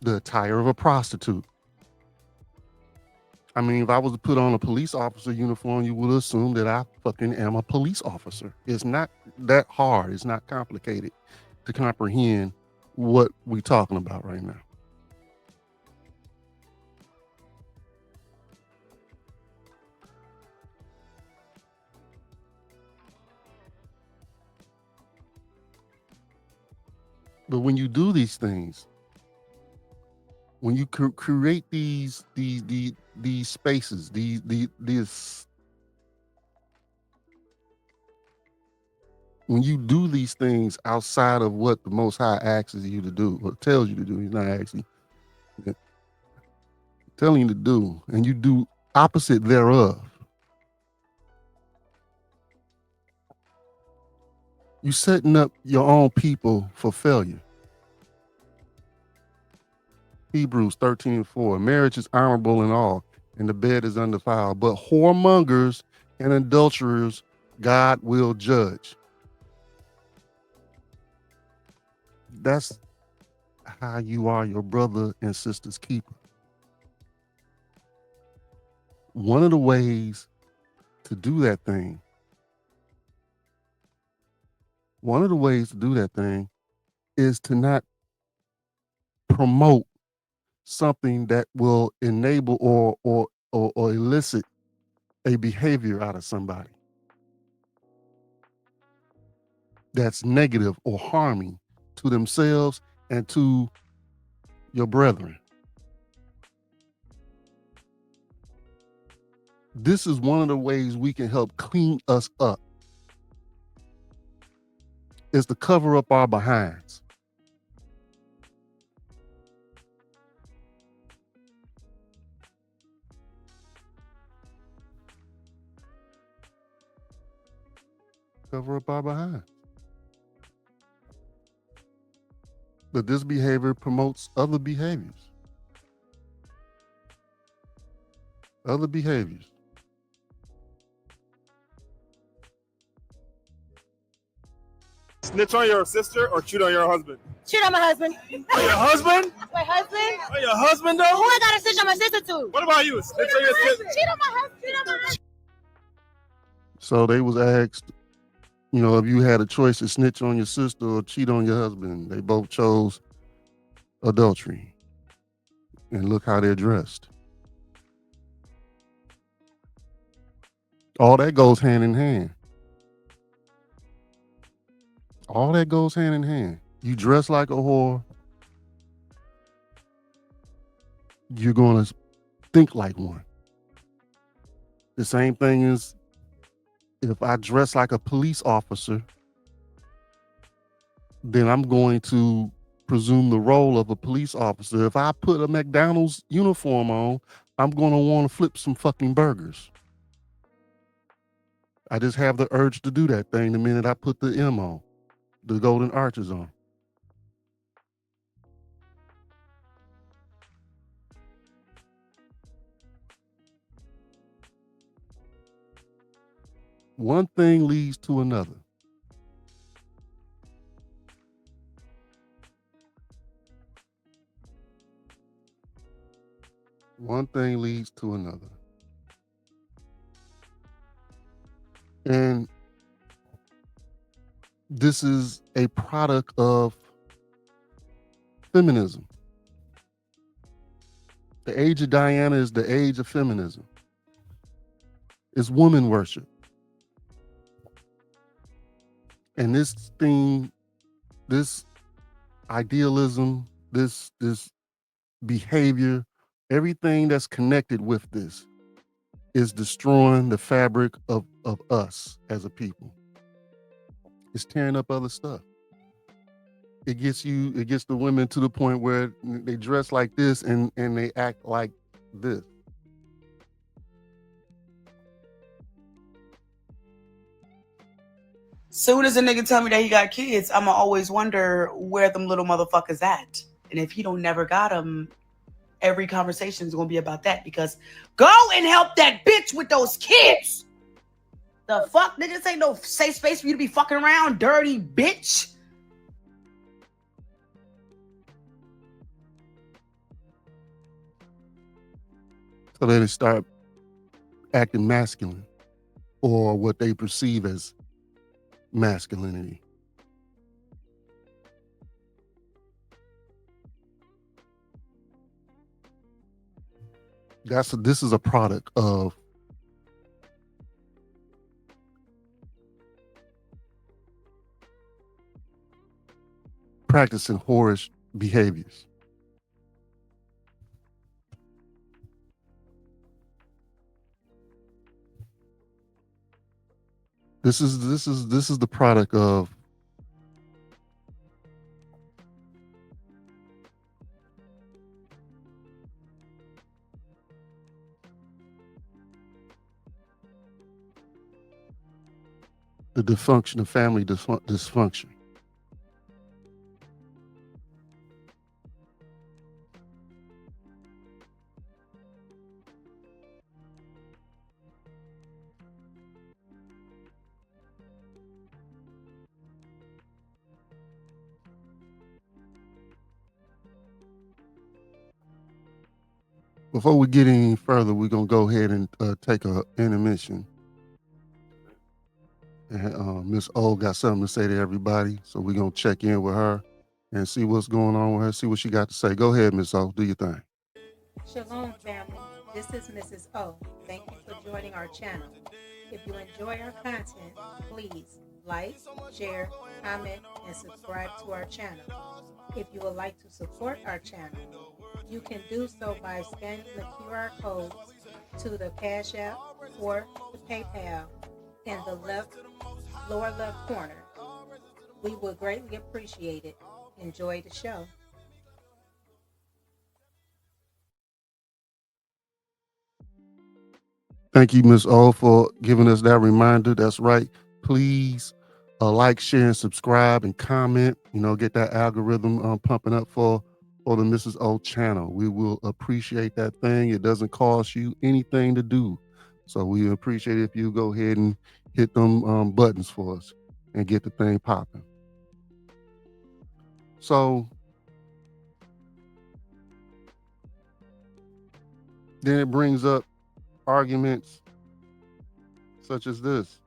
The attire of a prostitute. I mean, if I was to put on a police officer uniform, you would assume that I fucking am a police officer. It's not that hard. It's not complicated to comprehend what we're talking about right now. But when you do these things, when you create these spaces, this, when you do these things outside of what the Most High asks you to do, or tells you to do, he's not asking, telling you to do, and you do opposite thereof, you setting up your own people for failure. Hebrews 13:4. Marriage is honorable in all, and the bed is undefiled. But whoremongers and adulterers God will judge. That's how you are your brother and sister's keeper. One of the ways to do that thing, is to not promote something that will enable or elicit a behavior out of somebody that's negative or harming to themselves and to your brethren. This is one of the ways we can help clean us up, is to cover up our behinds. Cover up our behind. But this behavior promotes other behaviors. Other behaviors. Snitch on your sister or cheat on your husband? Cheat on my husband. On your husband? My husband? On your husband though? Who I gotta snitch on my sister to? What about you? Snitch on your sister? Cheat on my husband. Cheat on my husband. So they was asked, you know, if you had a choice to snitch on your sister or cheat on your husband. They both chose adultery. And look how they're dressed. All that goes hand in hand. All that goes hand in hand. You dress like a whore, you're going to think like one. The same thing is if I dress like a police officer, then I'm going to presume the role of a police officer. If I put a McDonald's uniform on, I'm going to want to flip some fucking burgers. I just have the urge to do that thing the minute I put the M on, the golden arches on. One thing leads to another. One thing leads to another. And this is a product of feminism. The age of Diana is the age of feminism. It's woman worship. And this thing, this idealism, this behavior, everything that's connected with this is destroying the fabric of us as a people. It's tearing up other stuff. It gets the women to the point where they dress like this and they act like this. Soon as a nigga tell me that he got kids, I'ma always wonder where them little motherfuckers at. And if he don't never got them, every conversation is gonna be about that, because go and help that bitch with those kids. The fuck, niggas ain't no safe space for you to be fucking around, dirty bitch. So then they start acting masculine, or what they perceive as masculinity. This is a product of practicing whorish behaviors. This is the product of the dysfunction of family dysfunction. Before we get any further, we're going to go ahead and take an intermission. And Miss O got something to say to everybody, so we're going to check in with her and see what's going on with her, see what she got to say. Go ahead, Miss O, do your thing. Shalom, family. This is Mrs. O. Thank you for joining our channel. If you enjoy our content, please like, share, comment, and subscribe to our channel. If you would like to support our channel, you can do so by scanning the QR codes to the Cash App or the PayPal in the lower left corner. We would greatly appreciate it. Enjoy the show. Thank you, Miss O, for giving us that reminder. That's right. Please like, share, and subscribe, and comment. Get that algorithm pumping up for the Mrs. O channel. We will appreciate that thing. It doesn't cost you anything to do. So we appreciate it if you go ahead and hit them buttons for us and get the thing popping. So then it brings up arguments such as this.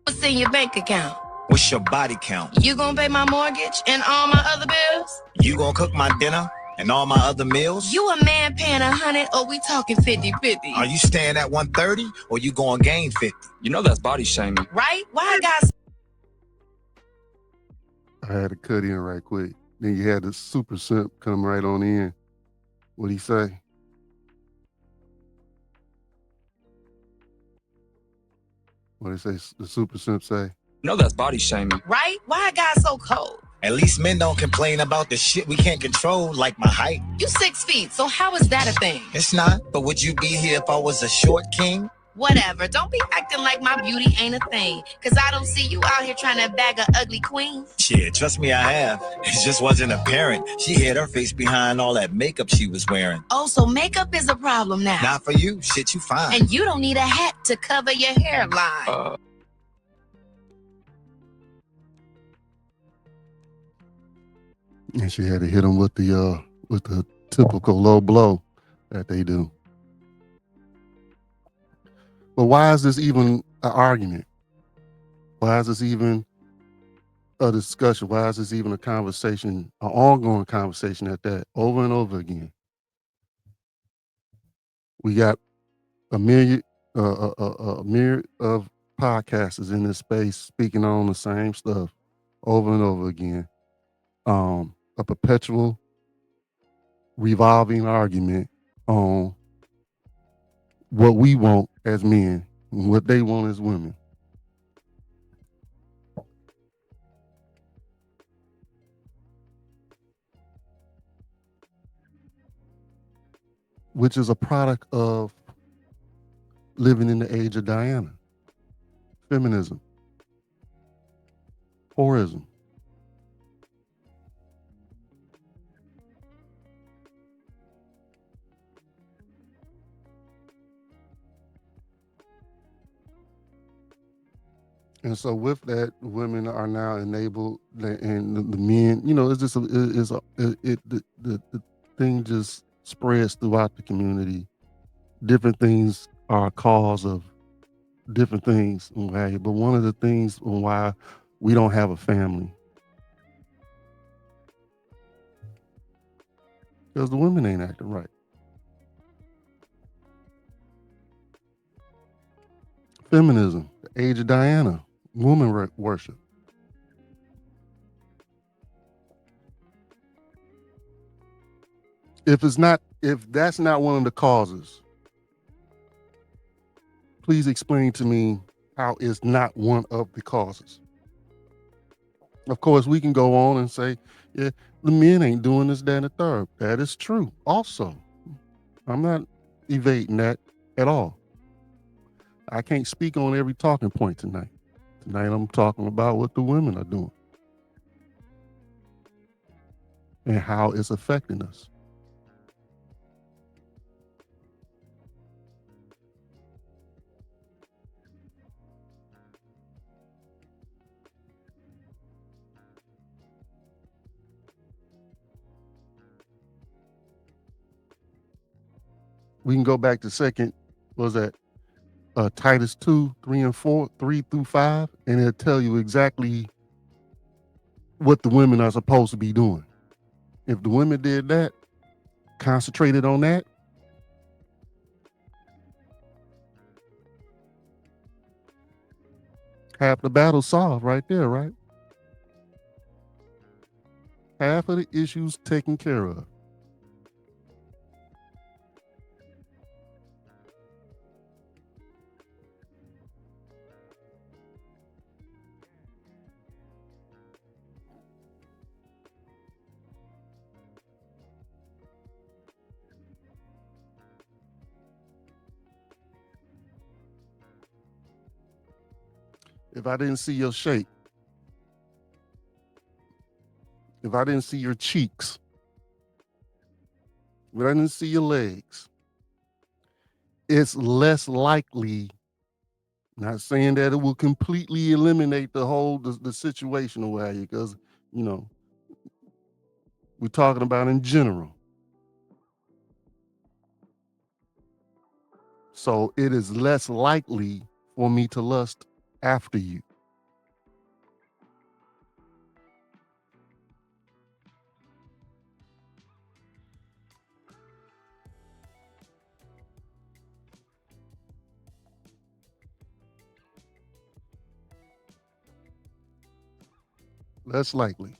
What's in your bank account? What's your body count? You gonna pay my mortgage and all my other bills? You gonna cook my dinner and all my other meals? You a man paying 100 or we talking 50-50? Are you staying at 130 or you going gain 50? You know that's body shaming. Right? Why guys? I had to cut in right quick. Then you had the super simp come right on in. What'd he say? What did he say? The super simp say? You know that's body shaming. Right? Why guys so cold? At least men don't complain about the shit we can't control, like my height. You 6 feet, so how is that a thing? It's not, but would you be here if I was a short king? Whatever, don't be acting like my beauty ain't a thing. Cause I don't see you out here trying to bag a ugly queen. Shit, trust me, I have. It just wasn't apparent. She hid her face behind all that makeup she was wearing. Oh, so makeup is a problem now. Not for you, shit, you fine. And you don't need a hat to cover your hairline. And she had to hit him with the typical low blow that they do. But why is this even an argument? Why is this even a discussion? Why is this even a conversation, an ongoing conversation at that, over and over again? We got a myriad of podcasters in this space speaking on the same stuff over and over again. A perpetual revolving argument on what we want as men and what they want as women. Which is a product of living in the age of Diana, feminism, whorism. And so with that, women are now enabled, and the men, it's just the thing just spreads throughout the community. Different things are a cause of different things, okay? But one of the things why we don't have a family, because the women ain't acting right. Feminism, the age of Diana, woman worship. If that's not one of the causes, please explain to me how it's not one of the causes. Of course, we can go on and say, yeah, the men ain't doing this, that, and the third. That is true. Also, I'm not evading that at all. I can't speak on every talking point tonight. Tonight, I'm talking about what the women are doing and how it's affecting us. We can go back to Titus 2, 3 and 4, 3 through 5, and it'll tell you exactly what the women are supposed to be doing. If the women did that, concentrated on that, half the battle solved right there, right? Half of the issues taken care of. if I didn't see your shape, if I didn't see your cheeks, if I didn't see your legs, it's less likely, not saying that it will completely eliminate the situation or what, because, you know, we're talking about in general. So it is less likely for me to lust after you. Less likely.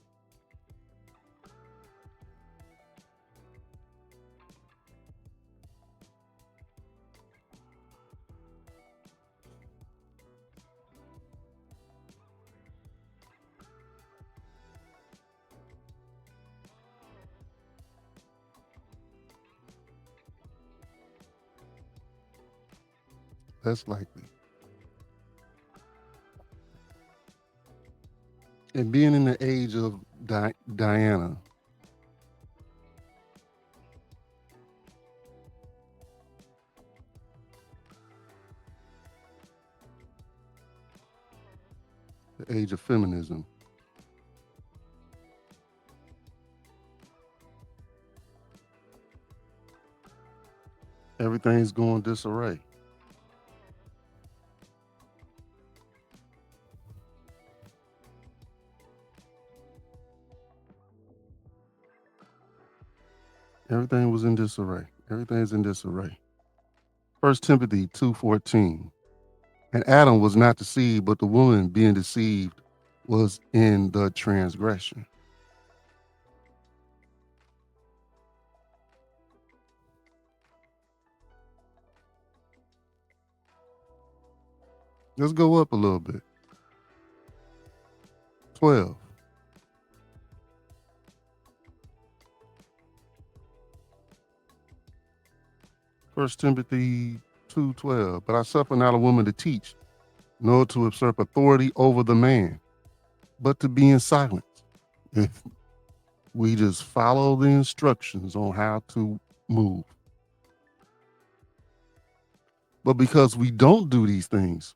Less likely. And being in the age of Diana, the age of feminism, everything's going disarray. Everything was in disarray. Everything's in disarray. 1 Timothy 2:14. And Adam was not deceived, but the woman being deceived was in the transgression. Let's go up a little bit. 12. First Timothy 2:12. But I suffer not a woman to teach, nor to usurp authority over the man, but to be in silence. If we just follow the instructions on how to move. But because we don't do these things,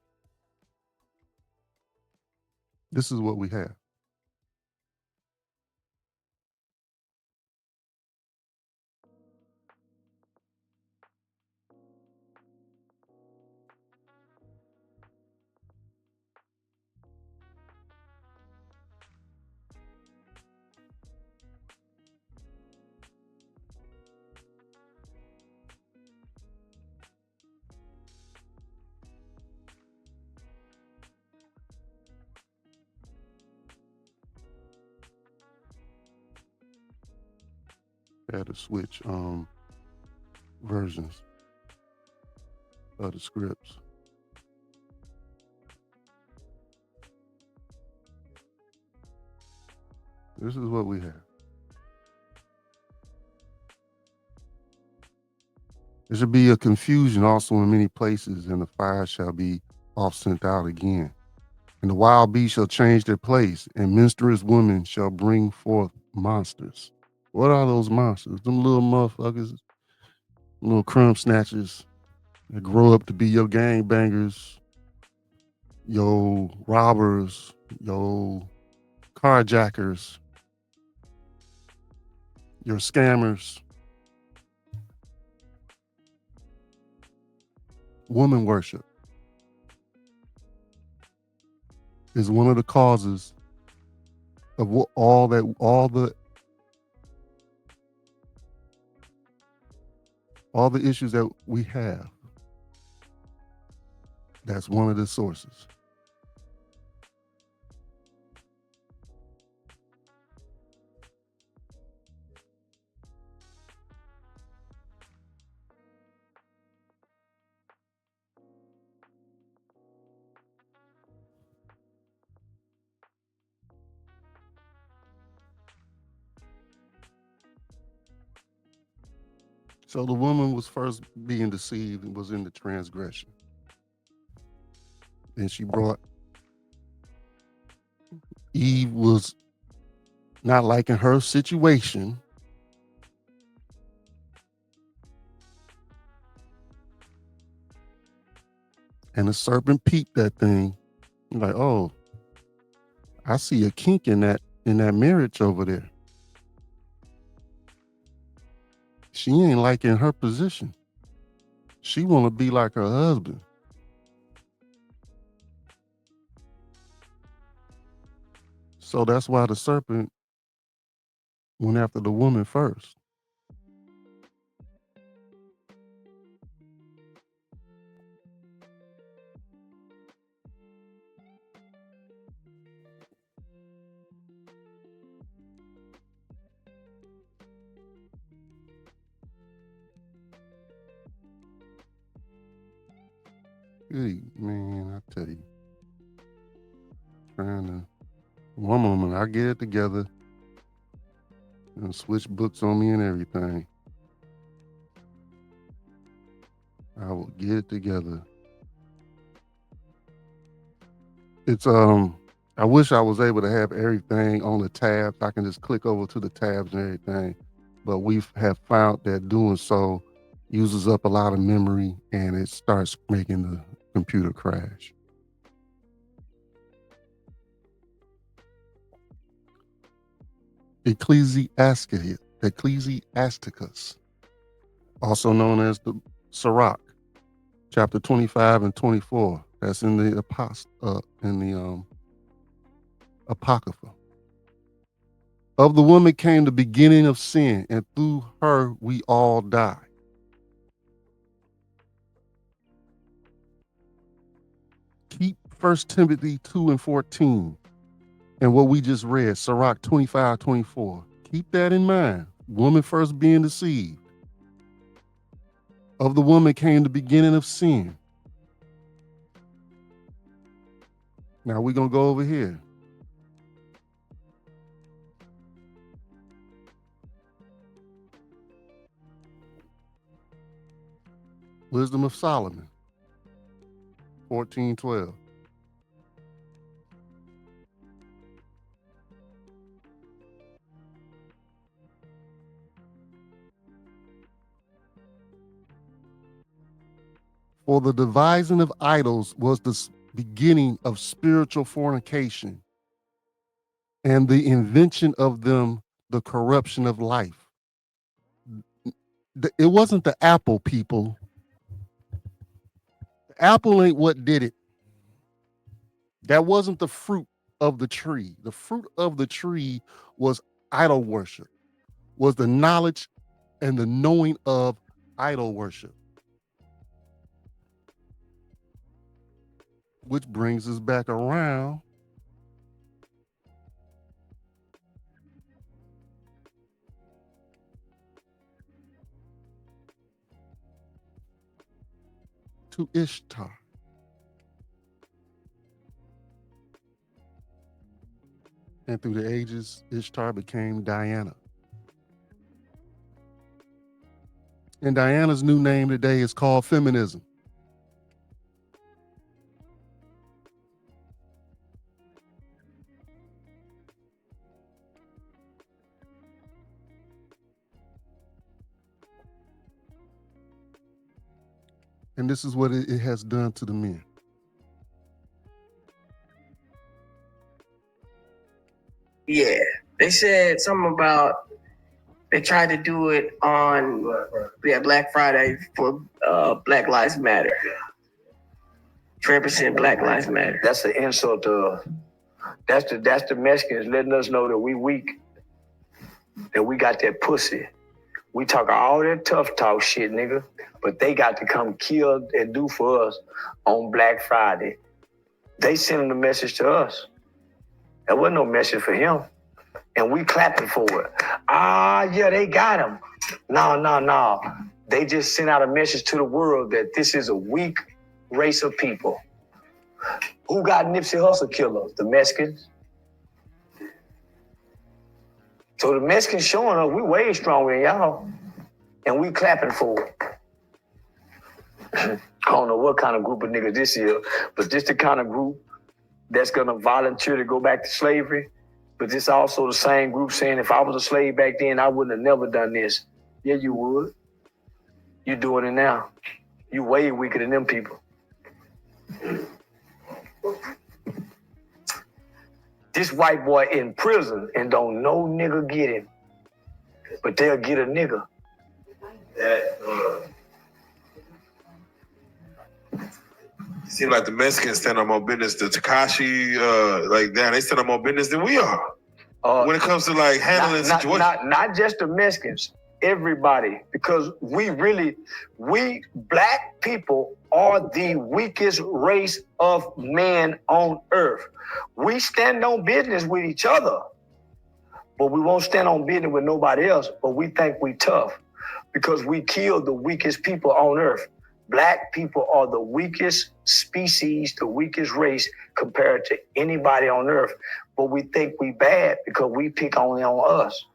this is what we have. Had to switch versions of the scripts. This is what we have. There should be a confusion also in many places, and the fire shall be oft sent out again. And the wild beasts shall change their place, and menstruous women shall bring forth monsters. What are those monsters? Them little motherfuckers, little crumb snatchers that grow up to be your gangbangers, your robbers, your carjackers, your scammers. Woman worship is one of the causes of all the issues that we have. That's one of the sources. So the woman was first being deceived and was in the transgression. Then she brought Eve was not liking her situation. And the serpent peeped that thing. Like, oh, I see a kink in that marriage over there. She ain't liking her position. She want to be like her husband. So that's why the serpent went after the woman first. Hey, man, I tell you. One moment, I get it together and switch books on me and everything. I will get it together. It's, I wish I was able to have everything on the tabs. I can just click over to the tabs and everything. But we have found that doing so uses up a lot of memory and it starts making the computer crash. Ecclesiasticus, also known as the Sirach, chapter 25 and 24. That's in the Apocrypha. Of the woman came the beginning of sin, and through her we all die. Keep 1 Timothy 2 and 14. And what we just read, Sirach 25, 24. Keep that in mind. Woman first being deceived. Of the woman came the beginning of sin. Now we're going to go over here. Wisdom of Solomon, 14:12. For the devising of idols was the beginning of spiritual fornication, and the invention of them the corruption of life. It wasn't the apple, people. The apple ain't what did it. That wasn't the fruit of the tree. The fruit of the tree was idol worship, was the knowledge and the knowing of idol worship. Which brings us back around to Ishtar. And through the ages, Ishtar became Diana. And Diana's new name today is called Feminism. And this is what it has done to the men. Yeah, they said something about they tried to do it on Black Friday for Black Lives Matter. Represent Black Lives Matter. That's an insult to that's the Mexicans letting us know that we weak, that we got that pussy. We talk all that tough talk shit, nigga, but they got to come kill and do for us on Black Friday. They sending a message to us. There wasn't no message for him. And we clapping for it. Yeah, they got him. No. They just sent out a message to the world that this is a weak race of people. Who got Nipsey Hussle killers? The Mexicans. So the Mexicans showing us we way stronger than y'all. And we clapping for it. I don't know what kind of group of niggas this is, but this the kind of group that's going to volunteer to go back to slavery. But it's also the same group saying, if I was a slave back then, I wouldn't have never done this. Yeah, you would. You're doing it now. You way weaker than them people. This white boy in prison and don't no nigga get him. But they'll get a nigga. Seems like the Mexicans stand on more business. The Takashi, like damn, they stand on more business than we are. When it comes to like handling situations. Not just the Mexicans, everybody. Because we black people are the weakest race of man on earth. We stand on business with each other, but we won't stand on business with nobody else. But we think we tough because we killed the weakest people on earth. Black people are the weakest species, the weakest race compared to anybody on earth. But we think we bad because we pick only on us.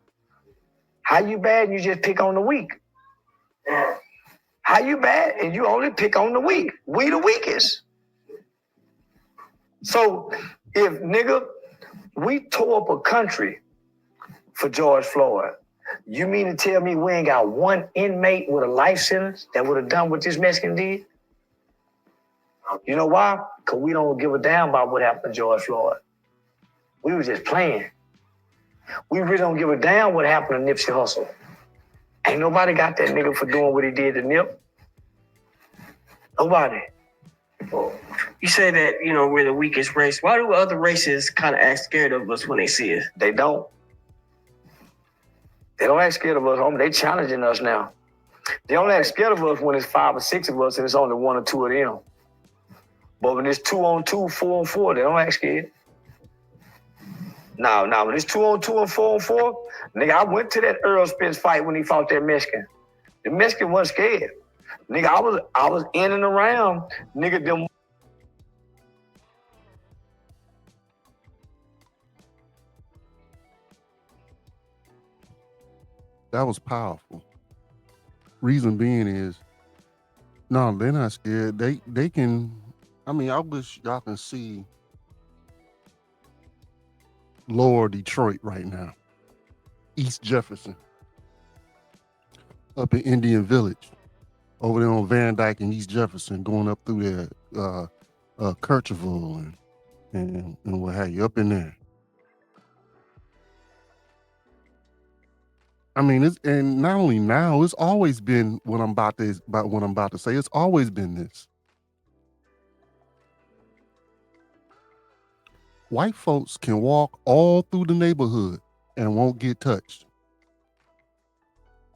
How you bad and you just pick on the weak? How you bad and you only pick on the weak? We the weakest. So if nigga, we tore up a country for George Floyd, you mean to tell me we ain't got one inmate with a life sentence that would have done what this Mexican did? You know why? Because we don't give a damn about what happened to George Floyd. We were just playing. We really don't give a damn what happened to Nipsey Hussle. Ain't nobody got that nigga for doing what he did to Nip. Nobody. You say that, we're the weakest race. Why do other races kind of act scared of us when they see us? They don't. They don't act scared of us, homie. They challenging us now. They only act scared of us when it's 5 or 6 of us and it's only 1 or 2 of them. But when it's 2 on 2, 4 on 4, they don't act scared. Now, when it's 2 on 2 and 4 on 4, nigga, I went to that Earl Spence fight when he fought that Mexican. The Mexican wasn't scared. Nigga, I was in and around, nigga, them. That was powerful. Reason being is, no, they're not scared. They can, I wish y'all can see Lower Detroit right now. East Jefferson. Up in Indian Village. Over there on Van Dyke and East Jefferson, going up through there, Kirchville and what have you, up in there. And not only now, it's always been what I'm about to say. It's always been this. White folks can walk all through the neighborhood and won't get touched.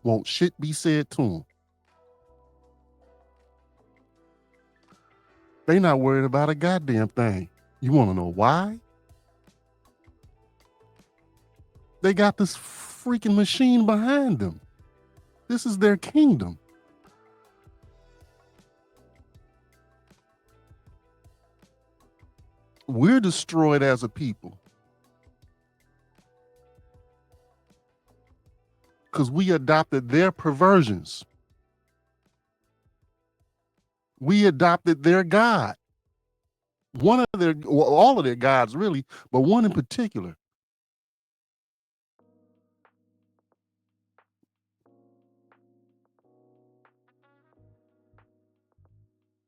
Won't shit be said to them. They not worried about a goddamn thing. You want to know why? They got this freaking machine behind them. This is their kingdom. We're destroyed as a people because we adopted their perversions. We adopted their God. All of their gods really, but one in particular.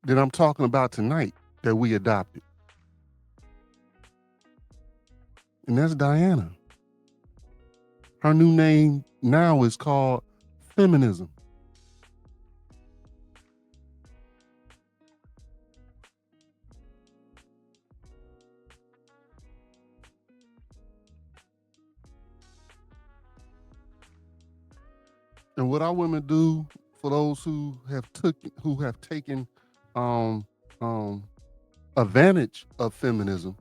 That I'm talking about tonight that we adopted. And that's Diana. Her new name now is called Feminism. And what our women do, for those who have taken advantage of feminism,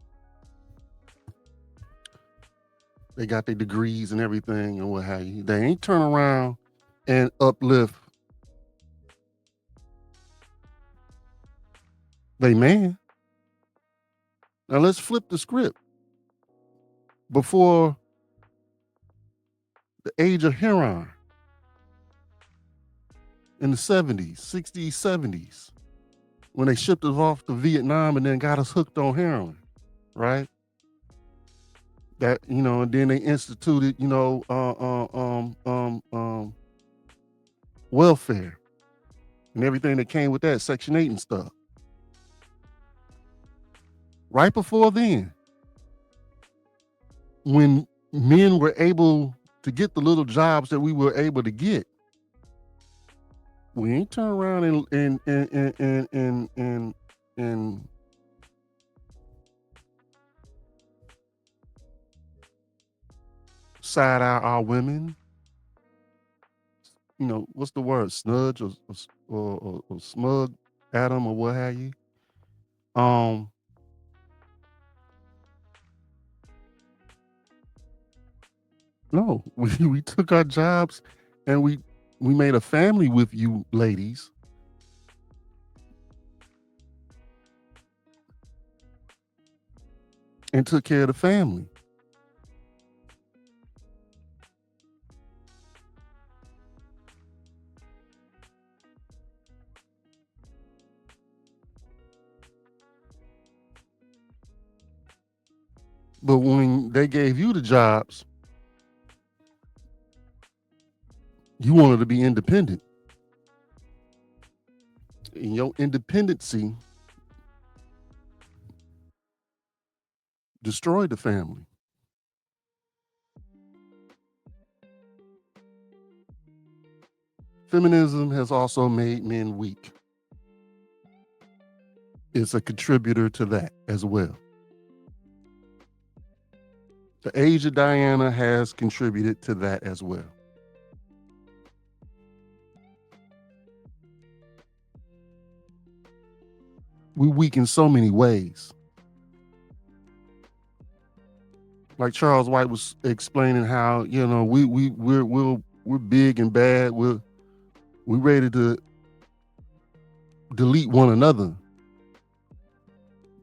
they got their degrees and everything and what have you. They ain't turn around and uplift they man. Now let's flip the script. Before the age of heroin, in the 70s, 60s, 70s, when they shipped us off to Vietnam and then got us hooked on heroin. right? That, you know, and then they instituted, you know, welfare and everything that came with that, Section 8 and stuff. Right before then, when men were able to get the little jobs that we were able to get, we ain't turn around and side out our women. You know, what's the word? Snudge or smug at them or what have you. No, we took our jobs and we made a family with you ladies. And took care of the family. But when they gave you the jobs, you wanted to be independent. And your independency destroyed the family. Feminism has also made men weak. It's a contributor to that as well. The age of Diana has contributed to that as well. We weak in so many ways. Like Charles White was explaining how, you know, we're big and bad. We're ready to delete one another.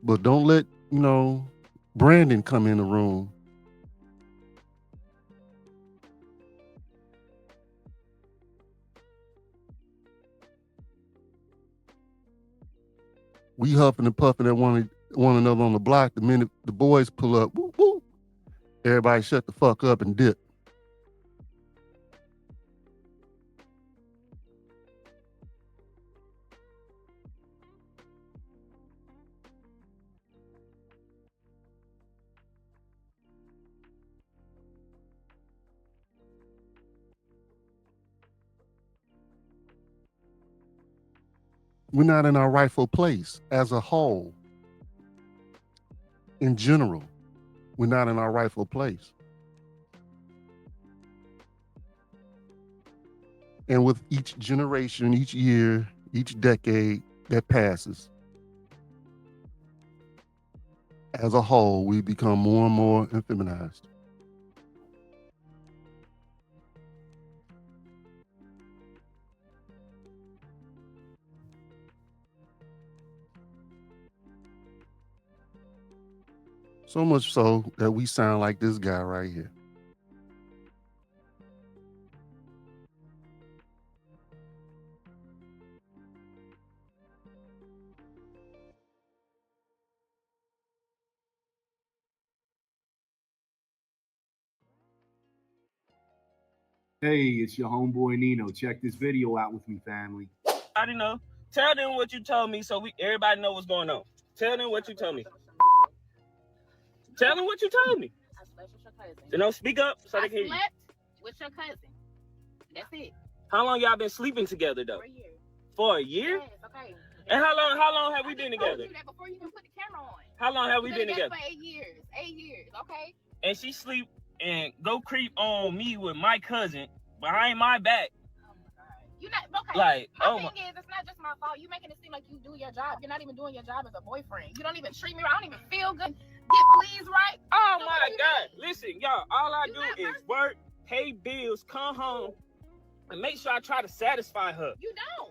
But don't let, you know, Brandon come in the room. We huffing and puffing at one another on the block. The minute the boys pull up, woo, woo, everybody shut the fuck up and dip. We're not in our rightful place as a whole. In general, we're not in our rightful place. And with each generation, each year, each decade that passes, as a whole, we become more and more effeminized. So much so that we sound like this guy right here. Hey, it's your homeboy Nino. Check this video out with me, family. I don't know. Tell them what you told me so everybody know what's going on. Tell them what you told me. Tell them what you told me. I slept with your cousin. Then don't speak up so they can hear you. I slept with your cousin. That's it. How long y'all been sleeping together though? For a year. For a year? Yes, okay. And how long have we been together? I told you that before you even put the camera on. How long have we been together? For 8 years. 8 years, okay? And she sleep and go creep on me with my cousin behind my back. You not okay. Like, my thing is, it's not just my fault. You making it seem like you do your job. You're not even doing your job as a boyfriend. You don't even treat me right. I don't even feel good. Get pleased right. Oh so my God! Listen, y'all. All I do is work, pay bills, come home, and make sure I try to satisfy her. You don't.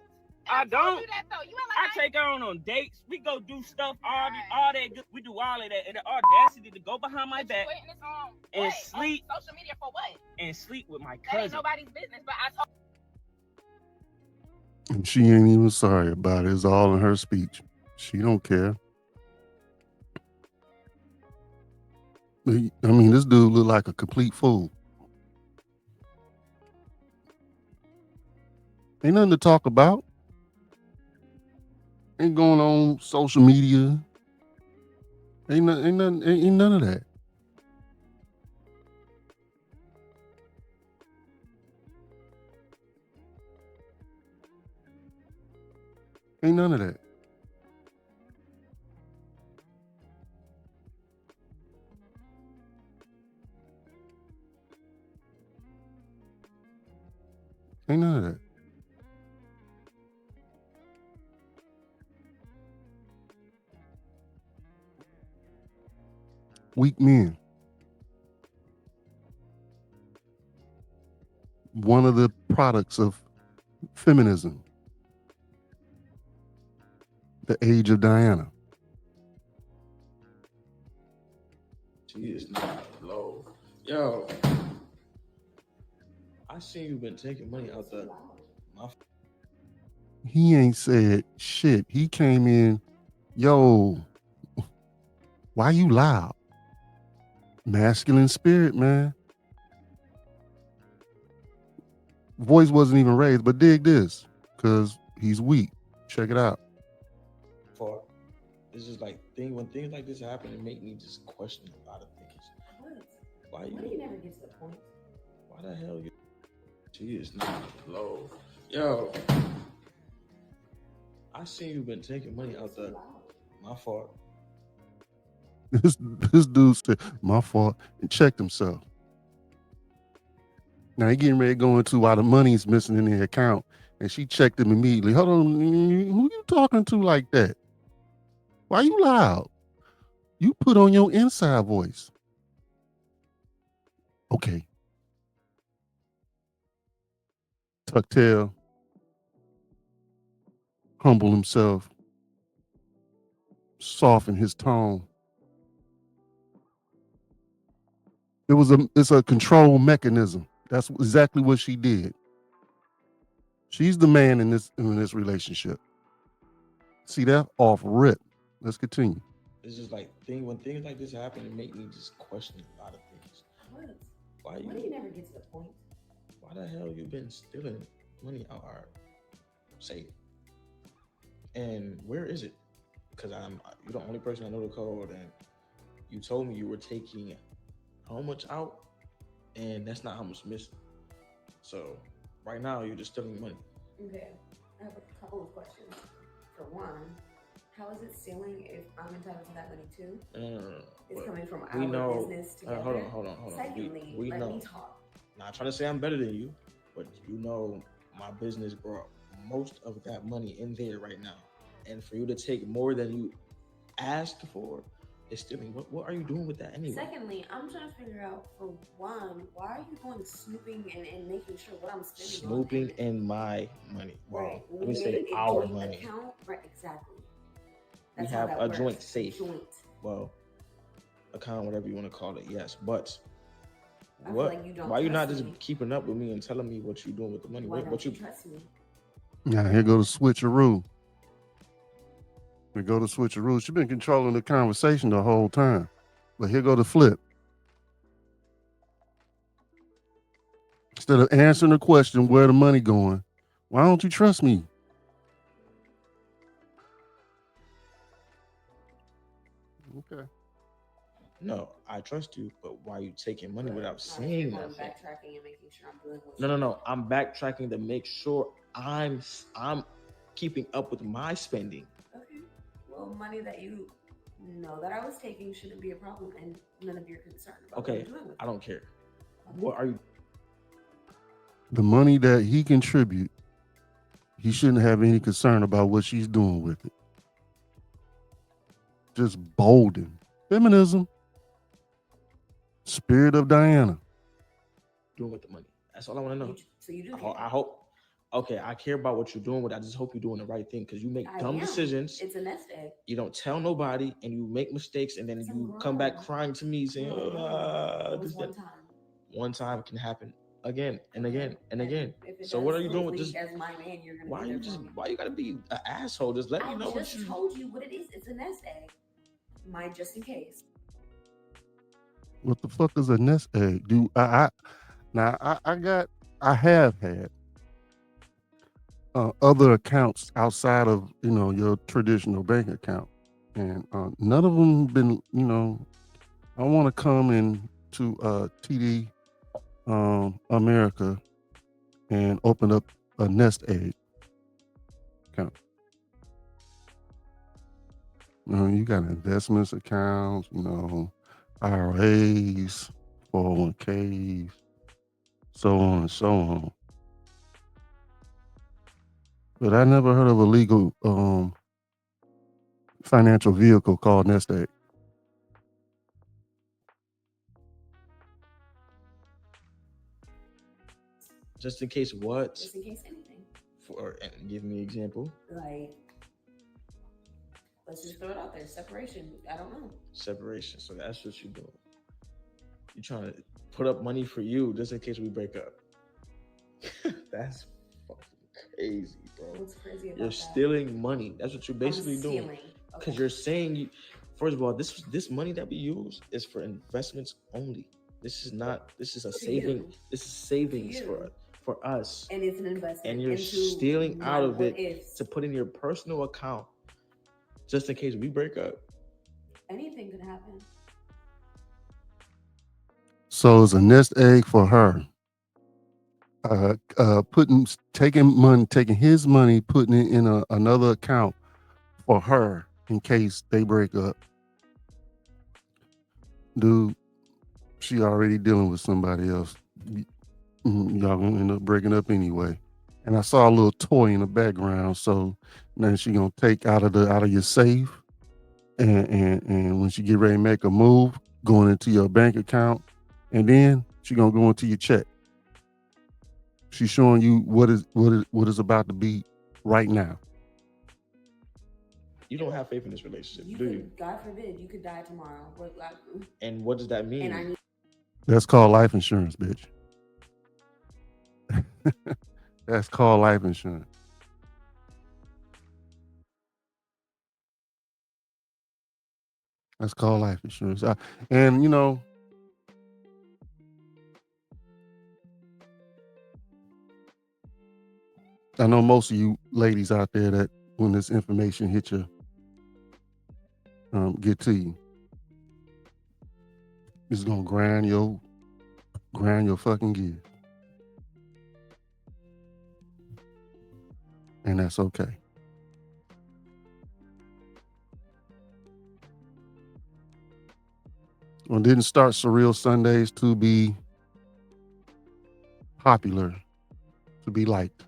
I don't. Do that, though. You I take her on dates. We go do stuff. All that. Good. We do all of that. And the audacity to go behind my back and sleep. On social media for what? And sleep with my cousin. That ain't nobody's business. But I told. And she ain't even sorry about it. It's all in her speech. She don't care. I mean, this dude looked like a complete fool. Ain't nothing to talk about. Ain't going on social media. Ain't none of that. Ain't none of that. Ain't none of that. Weak men. One of the products of feminism. The age of Diana. She is not low. Yo, I seen you been taking money out the. He ain't said shit. He came in, yo, why you loud? Masculine spirit, man. Voice wasn't even raised, but dig this, because he's weak. Check it out. For it's just like when things like this happen, it make me just question a lot of things. Why you never get to the point? Why the hell you? She is not low. Yo, I seen you been taking money out the. My fault. This dude said, my fault, and checked himself. Now he getting ready to go into why the money's missing in the account, and she checked him immediately. Hold on, who you talking to like that? Why you loud? You put on your inside voice. Okay. Tuck tail. Humble himself. Soften his tone. It's a control mechanism. That's exactly what she did. She's the man in this relationship. See that? Off rip. Let's continue. It's just like when things like this happen, it make me just question a lot of things. Why you never get to the point? Why the hell you been stealing money out our safe? And where is it? Because you're the only person I know the code, and you told me you were taking how much out, and that's not how much missing. So right now you're just stealing money. Okay, I have a couple of questions. For one, how is it stealing if I'm entitled to that money too? No. It's coming from our business together. Hold on. Secondly, we let know. me talk. Not trying to say I'm better than you, but you know my business brought most of that money in there right now. And for you to take more than you asked for, it's stealing. What are you doing with that anyway? Secondly, I'm trying to figure out, for one, why are you going snooping and making sure what I'm spending Snooping in my money. Well, right. let me say our money. Account. Right, exactly. We That's have a works. joint safe. Joint. Well, account, whatever you want to call it, yes. But I feel like you don't why are you not trust just me. keeping up with me and telling me what you're doing with the money? Why What don't you you trust me? Now here go the switcheroo. Here go the switcheroo. She's been controlling the conversation the whole time. But here go the flip. Instead of answering the question, where the money going, why don't you trust me? Okay. No, I trust you, but why are you taking money without saying I'm nothing? backtracking and making sure I'm doing what's No. I'm backtracking to make sure I'm keeping up with my spending. Okay. Well, money that you know that I was taking shouldn't be a problem, and none of your concern about what Okay, I'm doing with I it. don't care. What are you? The money that he contribute, he shouldn't have any concern about what she's doing with it. Just bolden. Feminism. Spirit of Diana. Doing with the money? That's all I want to know. So you do. I hope. Okay, I care about what you're doing with it. I just hope you're doing the right thing, because you make dumb decisions. It's a nest egg. You don't tell nobody, and you make mistakes, and then you come back crying to me saying, This one time. One time can happen again and again and again. So what are you doing with this? As my man, you're gonna Why you gotta be an asshole? Just let me know what you. I told you what it is. It's a nest egg. Just in case. What the fuck is a nest egg? I have had other accounts outside of your traditional bank account, and none of them been I want to come into TD America and open up a nest egg account. You got investments accounts, IRAs, 401ks, so on and so on. But I never heard of a legal financial vehicle called nest egg. Just in case what? Just in case anything. And give me an example. Like, let's just throw it out there. Separation. I don't know. Separation. So that's what you're doing. You're trying to put up money for you just in case we break up. That's fucking crazy, bro. What's crazy about You're that? stealing money. That's what you're basically doing. Because you're saying, first of all, this money that we use is for investments only. This is a saving. This is savings for us. And it's an investment. And you're stealing out of it to put in your personal account just in case we break up. Anything could happen. So it's a nest egg for her. Taking his money, putting it in another account for her in case they break up. Dude, she already dealing with somebody else. Y'all gonna end up breaking up anyway. And I saw a little toy in the background, so now she gonna take out of your safe, and when she get ready to make a move, going into your bank account, and then she gonna go into your check. She's showing you what is about to be right now. You don't have faith in this relationship, do you? God forbid, you could die tomorrow. And what does that mean? That's called life insurance, bitch. That's called life insurance. That's called life insurance. And I know most of you ladies out there that when this information hit you, get to you, it's gonna grind your fucking gears. And that's okay. Well, didn't start Surreal Sundays to be popular, to be liked.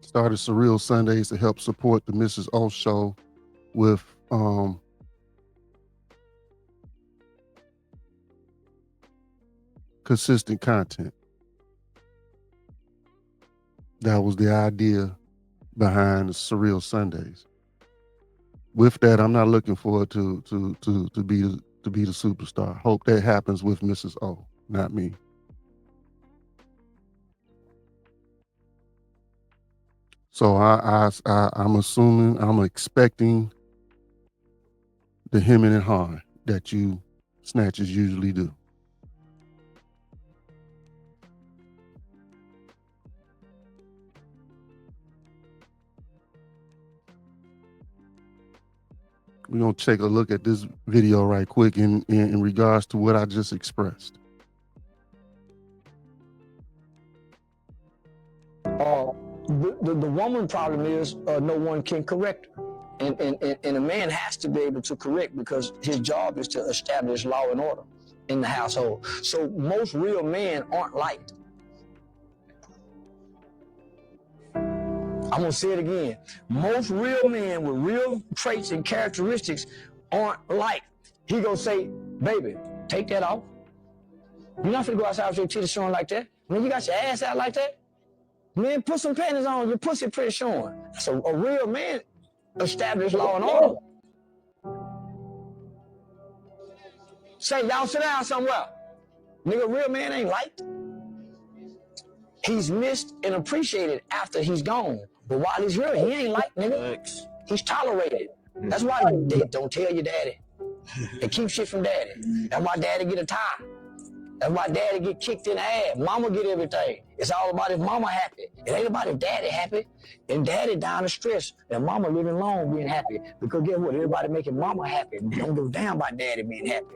Started Surreal Sundays to help support the Mrs. O show with consistent content. That was the idea behind the Surreal Sundays. With that, I'm not looking forward to be the superstar. Hope that happens with Mrs. O, not me. So I'm assuming, I'm expecting the hemming and hawing that you snatchers usually do. We're going to take a look at this video right quick in regards to what I just expressed. The woman problem is no one can correct her. And a man has to be able to correct because his job is to establish law and order in the household. So most real men aren't liked. I'm gonna say it again. Most real men with real traits and characteristics aren't liked. He gonna say, baby, take that off. You're not gonna go outside with your titties showing like that. Man, you got your ass out like that. Man, put some panties on, your pussy pretty showing. So a real man establish law and order. Say, y'all sit down somewhere. Nigga, real man ain't liked. He's missed and appreciated after he's gone. But while he's real, he ain't liked, nigga. He's tolerated. That's why they don't tell your daddy. They keep shit from daddy. That's why daddy get a tie. That's why daddy get kicked in the ass. Mama get everything. It's all about if mama happy. It ain't about if daddy happy. And daddy down to stress. And mama living long being happy. Because guess what? Everybody making mama happy. Don't give a damn about daddy being happy.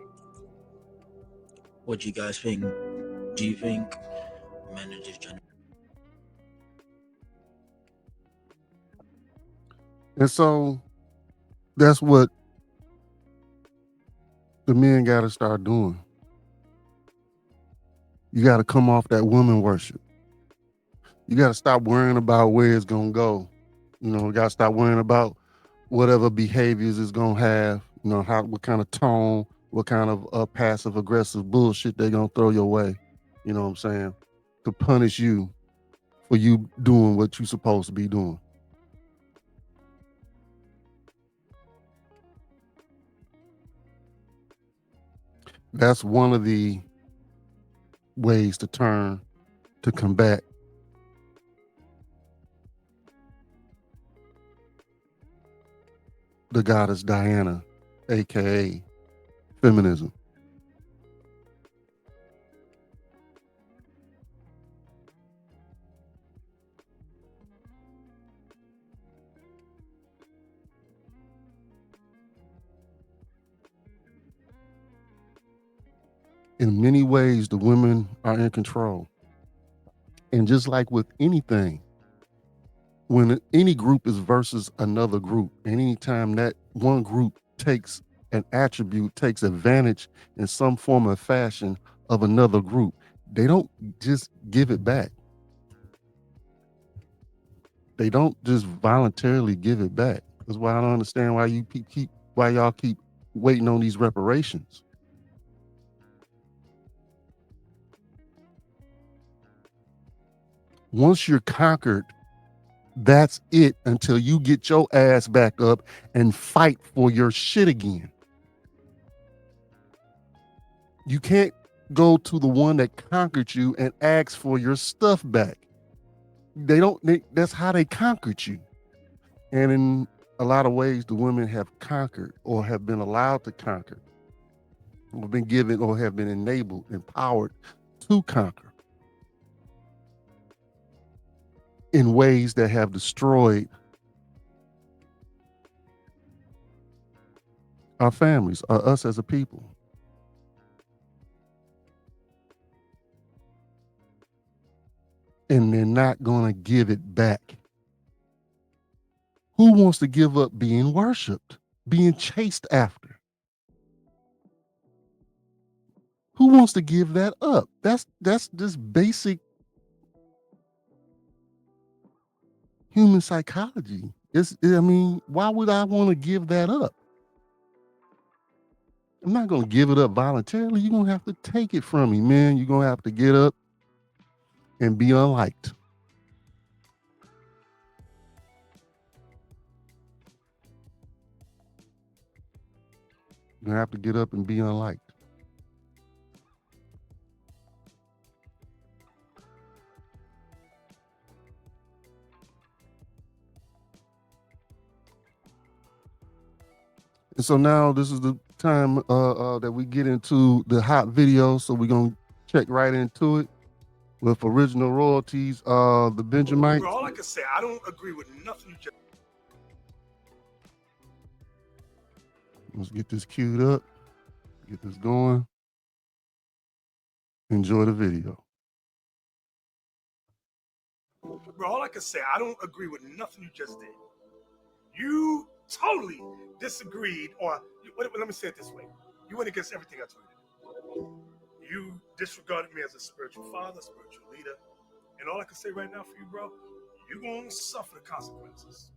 What do you guys think? Do you think men are just trying? And so that's what the men got to start doing. You got to come off that woman worship. You got to stop worrying about where it's going to go. You know, you got to stop worrying about whatever behaviors it's going to have, you know, what kind of tone, what kind of passive aggressive bullshit they're going to throw your way, you know what I'm saying, to punish you for you doing what you're supposed to be doing. That's one of the ways to turn to combat the goddess Diana, aka feminism. In many ways, the women are in control. And just like with anything, when any group is versus another group, and anytime that one group takes an attribute, takes advantage in some form or fashion of another group, they don't just give it back. They don't just voluntarily give it back. That's why I don't understand why y'all keep waiting on these reparations. Once you're conquered, that's it until you get your ass back up and fight for your shit again. You can't go to the one that conquered you and ask for your stuff back. That's how they conquered you. And in a lot of ways, the women have conquered or have been allowed to conquer, or been given or have been enabled, empowered to conquer in ways that have destroyed our families, or us as a people. And they're not going to give it back. Who wants to give up being worshiped, being chased after? Who wants to give that up? That's just basic human psychology. Why would I want to give that up? I'm not going to give it up voluntarily. You're going to have to take it from me, man. You're going to have to get up and be unliked. You're going to have to get up and be unliked. And so now this is the time that we get into the hot video. So we're going to check right into it with original royalties, the Benjamites. Bro, all I can say, I don't agree with nothing you just... Let's get this queued up, get this going. Enjoy the video. Bro, all I can say, I don't agree with nothing you just did. You totally disagreed, or let me say it this way. You went against everything I told you. You disregarded me as a spiritual father, spiritual leader. And all I can say right now for you, bro, you're going to suffer the consequences.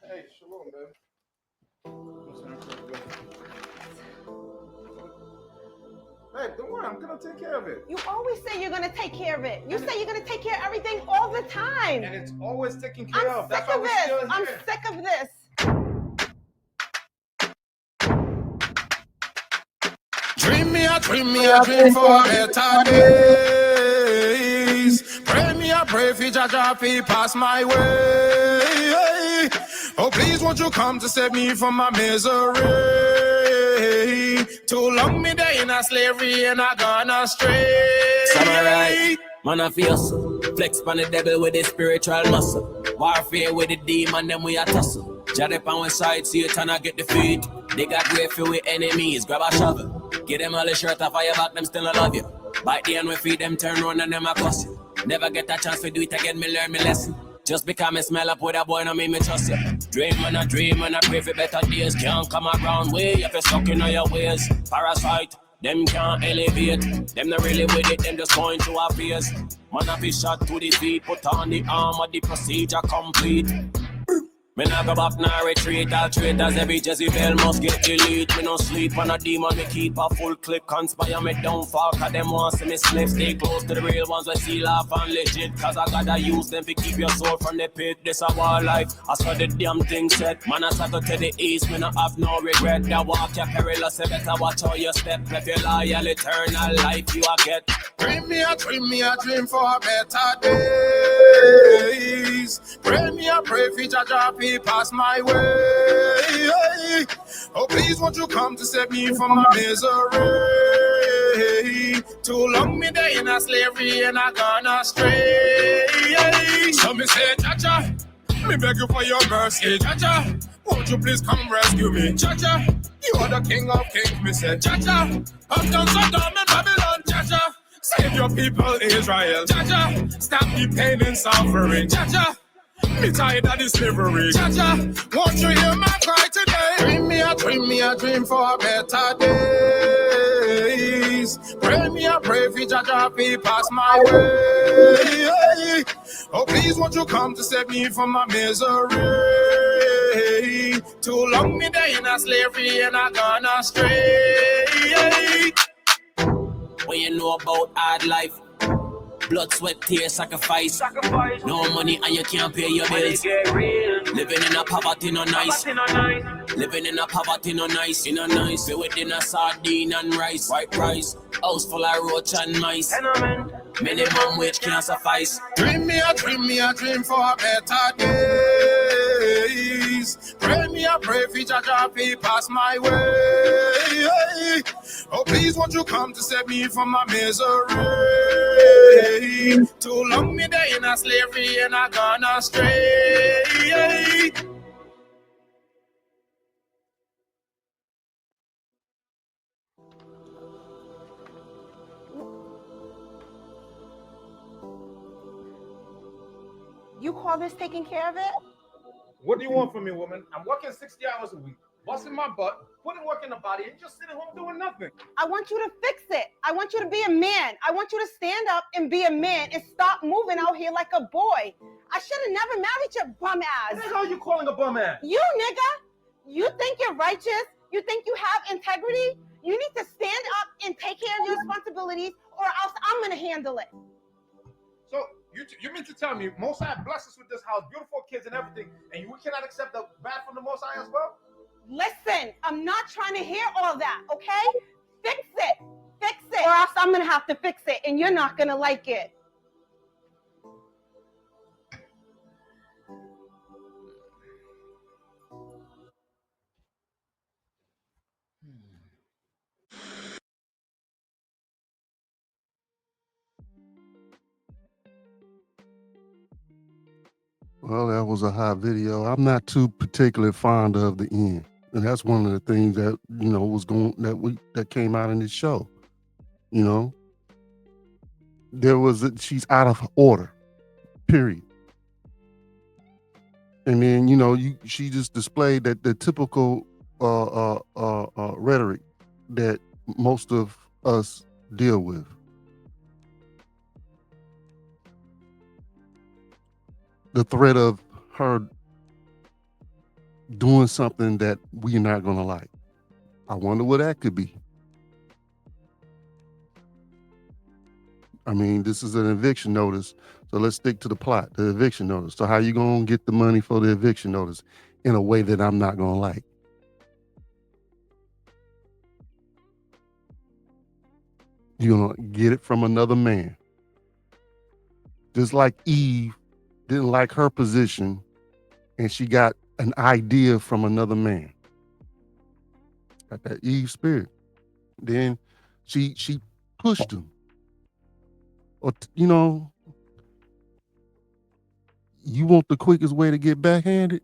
Hey, shalom, man. Hey, don't worry, I'm gonna take care of it. You always say you're gonna take care of it. You say you're gonna take care of everything all the time. And it's always taken care of. That's why Sick of we're this. still here. I'm sick of this. Dream me a dream for better days. Pray me a pray for Jaja fi pass my way. Oh please won't you come to save me from my misery. Too long me day in a slavery and I gone astray. Samurai, man a fierce. Flex pan the devil with the spiritual muscle. Warfare with the demon, them we a tussle. Jadep on one side, Satan I get defeat. They got great few with enemies, grab a shovel. Get them all the shirt off fire back, them still I love you. Bite the hand we feed them, turn round and them a cuss you. Never get a chance to do it again, me learn me lesson. Just because me smell up with a boy, no mean me trust you. Dream and I pray for better days. Can't come around way if you're stuck in all your ways. Parasite, them can't elevate. Them not really with it, them just going through our fears. Man a be shot to the feet, put on the armor, the procedure complete. Me nah go back, nah retreat. All traitors, every Jezebel must get delete. Me no sleep on a demon, me keep a full clip. Conspire me downfall, cause them want see me slip. Stay close to the real ones, we see laugh and legit. Cause I gotta use them to keep your soul from the pit. This a war life, I saw the damn thing set. Man I settle to the east, me no have no regret. That walk you perilous, you better watch how you step. If you loyal, eternal life you a get. Dream me a dream for better days. Pray me a pray for Jaja fi pass my way. Oh please won't you come to save me from my misery. Too long me day in a slavery and I gone astray. So me say Jaja, me beg you for your mercy, Jaja. Won't you please come rescue me, Jaja? You are the king of kings, me say Jaja. I've done so dumb in Babylon, Jaja. Save your people, Israel, Jaja. Stop the pain and suffering, Jaja. Me tired of this slavery, Jaja. Won't you hear my cry today? Dream me a dream for better days. Pray me a pray for Jaja fi pass my way. Oh please won't you come to save me from my misery. Too long me day in a slavery and I gone astray. When you know about hard life, blood, sweat, tears, sacrifice. No money and you can't pay your bills. Living in a poverty no nice. Living in a poverty no nice. In a nice, be within a sardine and rice. White rice, house full of roach and mice. Minimum wage can't suffice. Dream me a dream for better days. Pray me a pray for Jaja fi pass my way. Oh please won't you come to save me from my misery. Too long me day in a slavery and I gone astray. You call this taking care of it? What do you want from me, woman? I'm working 60 hours a week, busting my butt, putting work in the body, and just sitting home doing nothing. I want you to fix it. I want you to be a man. I want you to stand up and be a man and stop moving out here like a boy. I should have never married your bum ass. What the hell are you calling a bum ass? You nigga, you think you're righteous? You think you have integrity? You need to stand up and take care of your responsibilities or else I'm gonna handle it. So you mean to tell me Most High bless us with this house, beautiful kids and everything, and we cannot accept the bad from the Most High as well? Listen, I'm not trying to hear all that, okay? Fix it. Fix it. Or else I'm gonna have to fix it and you're not gonna like it. Well, that was a hot video. I'm not too particularly fond of the end. And that's one of the things that, was that came out in this show. She's out of order, period. And then, she just displayed that the typical rhetoric that most of us deal with. The threat of her doing something that we're not going to like. I wonder what that could be. I mean, this is an eviction notice, so let's stick to the plot, the eviction notice. So how you going to get the money for the eviction notice in a way that I'm not going to like? You're going to get it from another man. Just like Eve didn't like her position and she got an idea from another man. Got that Eve spirit. Then she pushed him. Or, you know, you want the quickest way to get backhanded?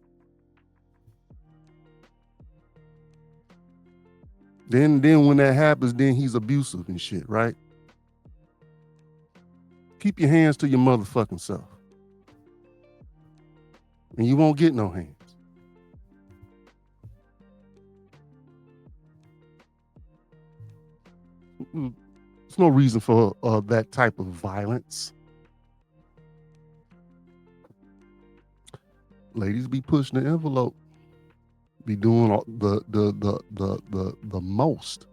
Then when that happens, then he's abusive and shit, right? Keep your hands to your motherfucking self. And you won't get no hands. There's no reason for that type of violence. Ladies be pushing the envelope. Be doing the most.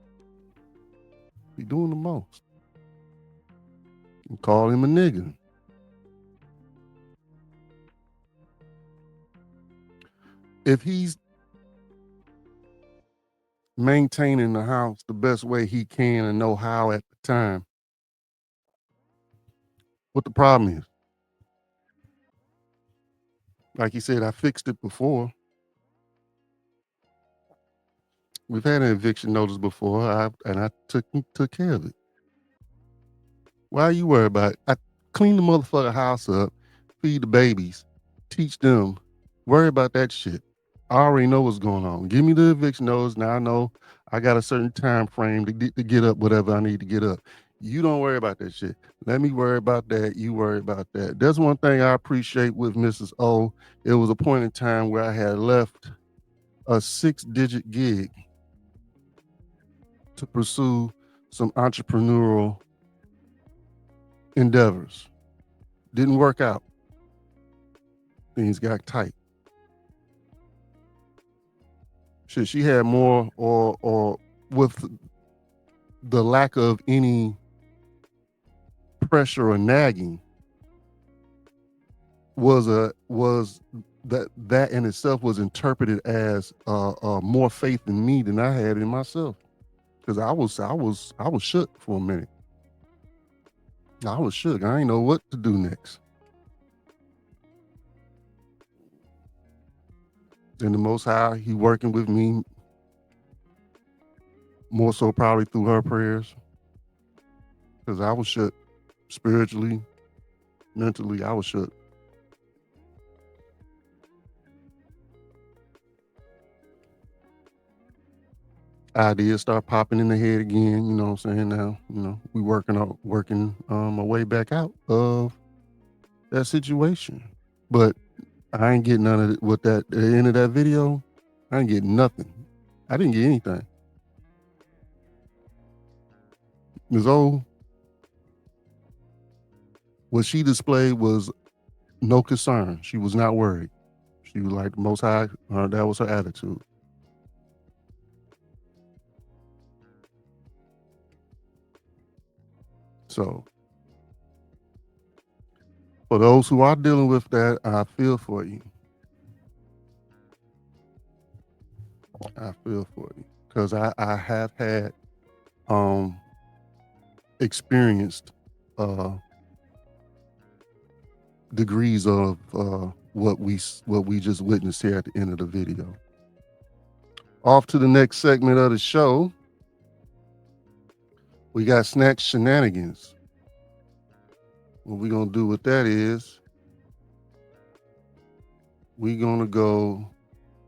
Be doing the most. And call him a nigga. If he's maintaining the house the best way he can and know how at the time, what the problem is? Like he said, I fixed it before. We've had an eviction notice before, and I took care of it. Why are you worried about it? I clean the motherfucking house up, feed the babies, teach them. Worry about that shit. I already know what's going on. Give me the eviction notice. Now I know I got a certain time frame to get up whatever I need to get up. You don't worry about that shit. Let me worry about that. You worry about that. That's one thing I appreciate with Mrs. O. It was a point in time where I had left a 6-digit gig to pursue some entrepreneurial endeavors. Didn't work out. Things got tight. Shit, she had more, or with the lack of any pressure or nagging, was that in itself was interpreted as more faith in me than I had in myself. Because I was shook for a minute. I was shook. I didn't know what to do next. And the Most High, he working with me more so probably through her prayers. Because I was shook spiritually, mentally, I was shook. Ideas start popping in the head again, you know what I'm saying? Now, you know, we working our way back out of that situation. But I ain't getting none of it with that. At the end of that video, I ain't getting nothing. I didn't get anything. Ms. O, what she displayed was no concern. She was not worried. She was like the Most High. That was her attitude. So, for those who are dealing with that, I feel for you. I feel for you. Because I have had experienced degrees of what we just witnessed here at the end of the video. Off to the next segment of the show. We got snack shenanigans. What we're gonna do with that is we're gonna go,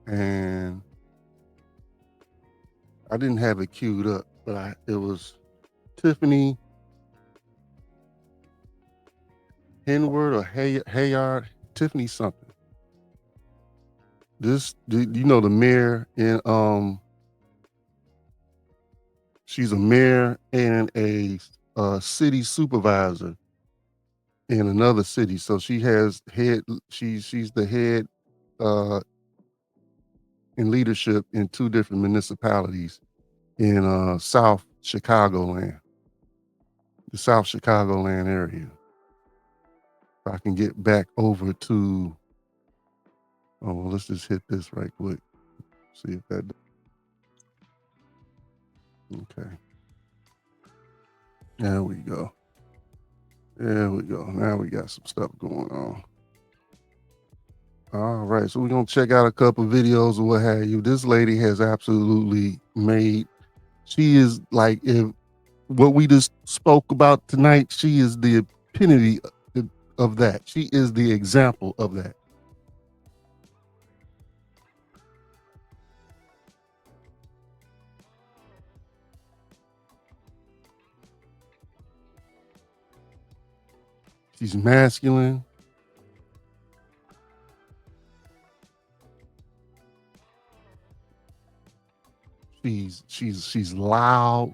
and I didn't have it queued up, but it was Tiffany Henward or Hayard, Tiffany something. This, you know, the mayor in she's a mayor and a city supervisor in another city. So she has she's the head in leadership in 2 different municipalities in South Chicagoland, the South Chicagoland area. If I can get back over to, oh, well, let's just hit this right quick. See if that, okay. There we go. There we go. Now we got some stuff going on. All right, so we're gonna check out a couple videos or what have you. This lady has absolutely made, she is like, if what we just spoke about tonight, she is the epitome of that. She is the example of that. She's masculine. She's loud.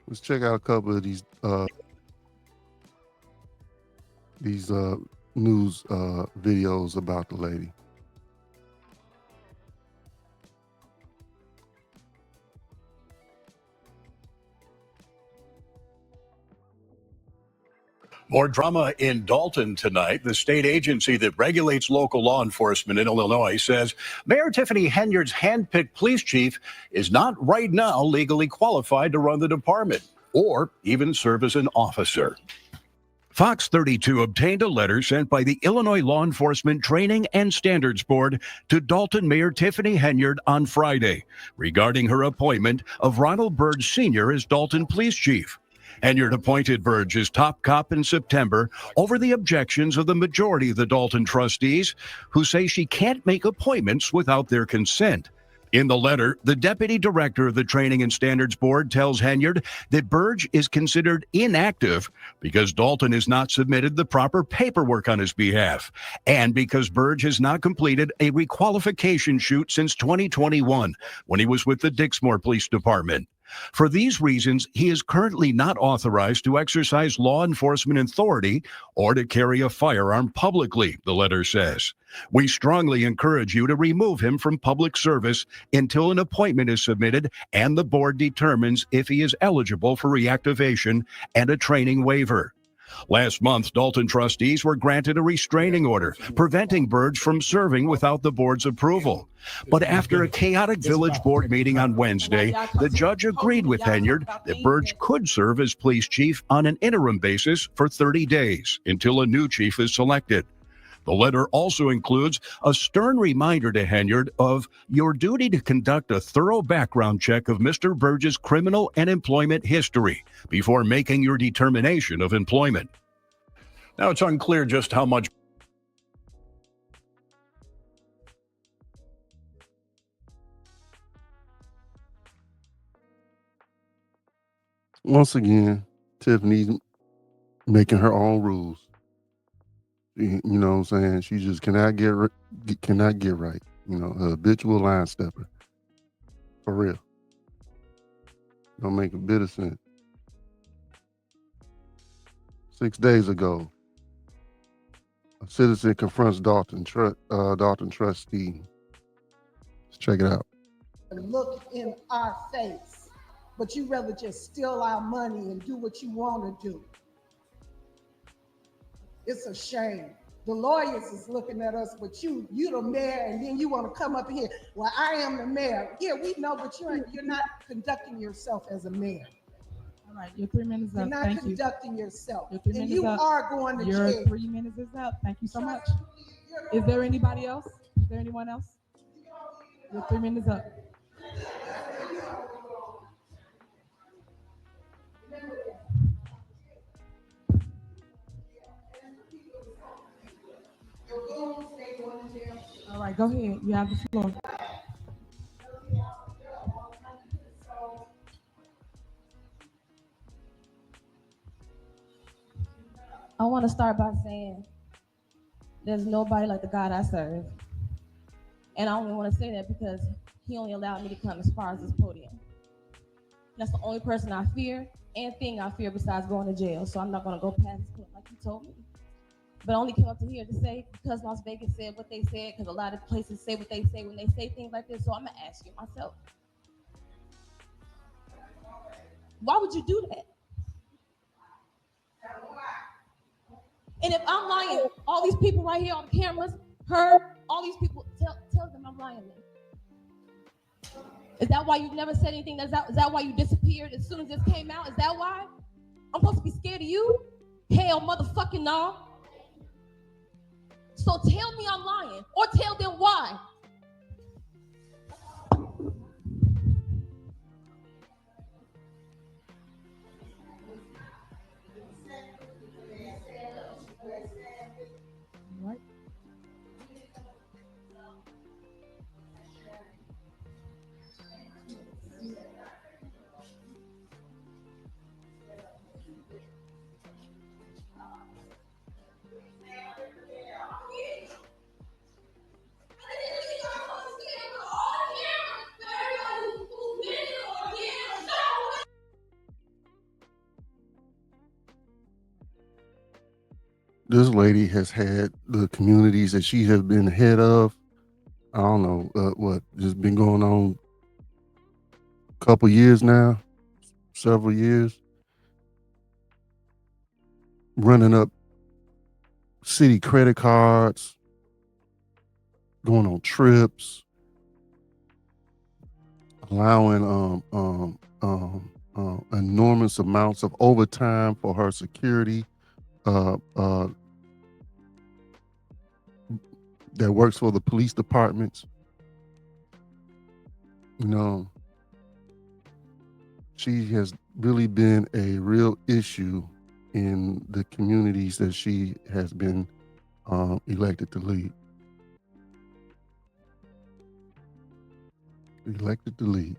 Let's check out a couple of these news videos about the lady. More drama in Dalton tonight. The state agency that regulates local law enforcement in Illinois says Mayor Tiffany Henyard's handpicked police chief is not right now legally qualified to run the department or even serve as an officer. Fox 32 obtained a letter sent by the Illinois Law Enforcement Training and Standards Board to Dalton Mayor Tiffany Henyard on Friday regarding her appointment of Ronald Burge Sr. as Dalton Police Chief. Henyard appointed Burge as top cop in September over the objections of the majority of the Dalton trustees, who say she can't make appointments without their consent. In the letter, the deputy director of the Training and Standards Board tells Henyard that Burge is considered inactive because Dalton has not submitted the proper paperwork on his behalf, and because Burge has not completed a requalification shoot since 2021 when he was with the Dixmoor Police Department. For these reasons, he is currently not authorized to exercise law enforcement authority or to carry a firearm publicly, the letter says. We strongly encourage you to remove him from public service until an appointment is submitted and the board determines if he is eligible for reactivation and a training waiver. Last month, Dalton trustees were granted a restraining order, preventing Burge from serving without the board's approval. But after a chaotic village board meeting on Wednesday, the judge agreed with Henyard that Burge could serve as police chief on an interim basis for 30 days until a new chief is selected. The letter also includes a stern reminder to Henyard of your duty to conduct a thorough background check of Mr. Burge's criminal and employment history before making your determination of employment. Now, it's unclear just how much Once again, Tiffany's making her own rules. You know what I'm saying? She just cannot get right. You know, a habitual line stepper. For real. Don't make a bit of sense. 6 days ago, a citizen confronts Dalton trustee. Let's check it out. Look in our face, but you rather just steal our money and do what you want to do. It's a shame. The lawyers is looking at us, but you the mayor, and then you want to come up here. Well, I am the mayor. Yeah, we know, but you're not conducting yourself as a mayor. All right, your 3 minutes You're up. not Thank you. conducting yourself. Your 3 And minutes you up. are going to Your jail. 3 minutes is up. Thank you so much. Is there anybody else? Is there anyone else? Your 3 minutes up. All right, go ahead. You have the floor. I want to start by saying there's nobody like the God I serve. And I only want to say that because he only allowed me to come as far as this podium. That's the only person I fear and thing I fear besides going to jail. So I'm not gonna go past this point like you told me. But I only came up to here to say because Las Vegas said what they said, because a lot of places say what they say when they say things like this. So I'm gonna ask you myself, why would you do that? And if I'm lying, all these people right here on the cameras, her, all these people, tell them I'm lying then. Is that why you've never said anything? Is that why you disappeared as soon as this came out? Is that why? I'm supposed to be scared of you? Hell motherfucking no. So tell me I'm lying, or tell them why. Right. This lady has had the communities that she has been head of, I don't know, what, just been going on a couple years now, several years, running up city credit cards, going on trips, allowing enormous amounts of overtime for her security that works for the police departments. You know, she has really been a real issue in the communities that she has been elected to lead. Elected to lead.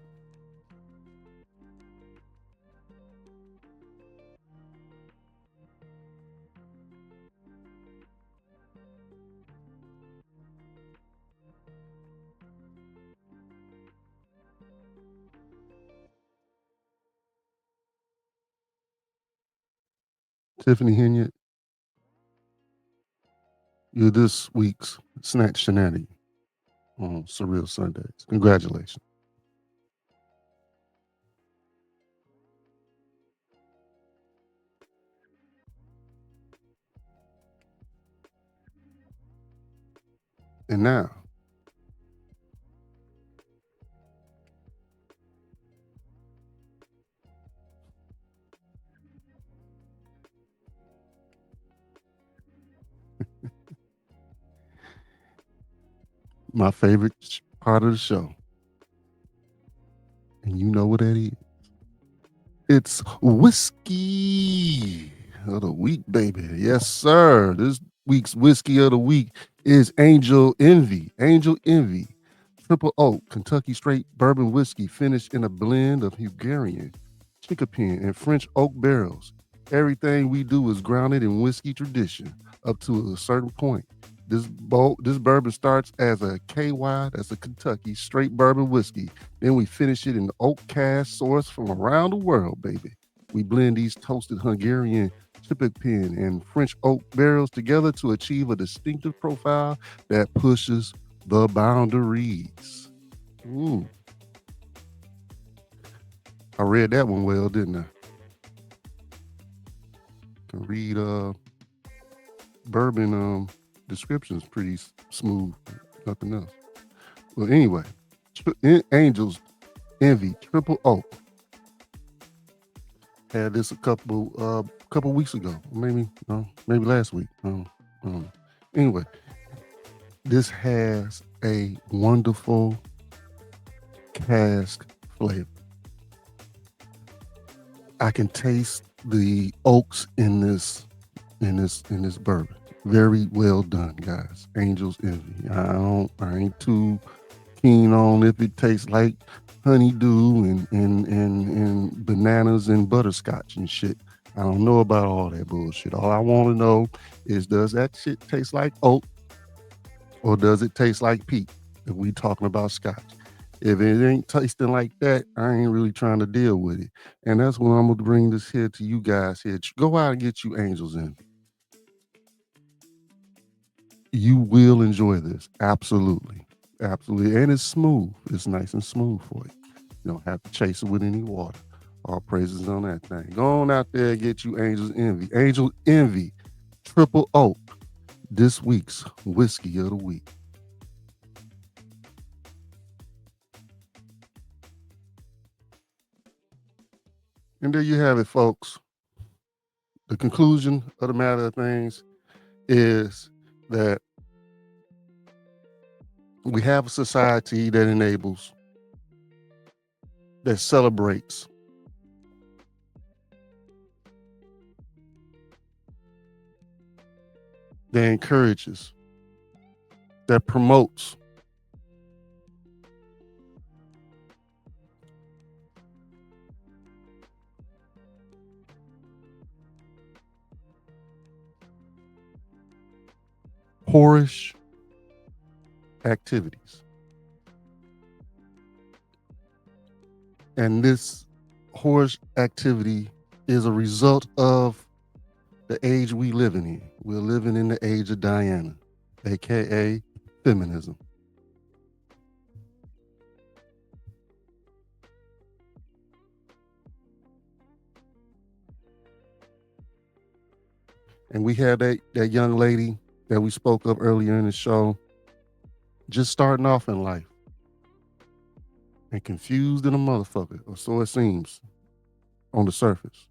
Tiffany Henyard, you're this week's Snack Shenanigan on Surreal Sundays. Congratulations. And now, my favorite part of the show. And you know what that is. It's whiskey of the week, baby. Yes, sir. This week's whiskey of the week is Angel Envy. Angel Envy. Triple Oak, Kentucky Straight Bourbon Whiskey, finished in a blend of Hungarian, chickapin, and French oak barrels. Everything we do is grounded in whiskey tradition up to a certain point. This bourbon starts as a KY, that's a Kentucky straight bourbon whiskey. Then we finish it in oak cask sourced from around the world, baby. We blend these toasted Hungarian chickapin and French oak barrels together to achieve a distinctive profile that pushes the boundaries. Ooh. I read that one well, didn't I? Can read bourbon descriptions pretty smooth, nothing else. Well, anyway, Angel's Envy Triple Oak had this a couple weeks ago, maybe last week. Anyway, this has a wonderful cask flavor. I can taste the oaks in this bourbon. Very well done, guys. Angel's Envy. I ain't too keen on if it tastes like honeydew and bananas and butterscotch and shit. I don't know about all that bullshit. All I want to know is, does that shit taste like oak or does it taste like peat if we talking about scotch? If it ain't tasting like that, I ain't really trying to deal with it. And that's when I'm gonna bring this here to you guys here. Go out and get you angels in. You will enjoy this. Absolutely. Absolutely. And it's smooth. It's nice and smooth for you. You don't have to chase it with any water. All praises on that thing. Go on out there and get you Angels Envy. Angel Envy, Triple Oak, this week's whiskey of the week. And there you have it, folks. The conclusion of the matter of things is that we have a society that enables, that celebrates, that encourages, that promotes whorish activities. And this whorish activity is a result of the age we living in. We're living in the age of Diana, aka feminism. And we had that young lady that we spoke of earlier in the show, just starting off in life and confused in a motherfucker, or so it seems on the surface.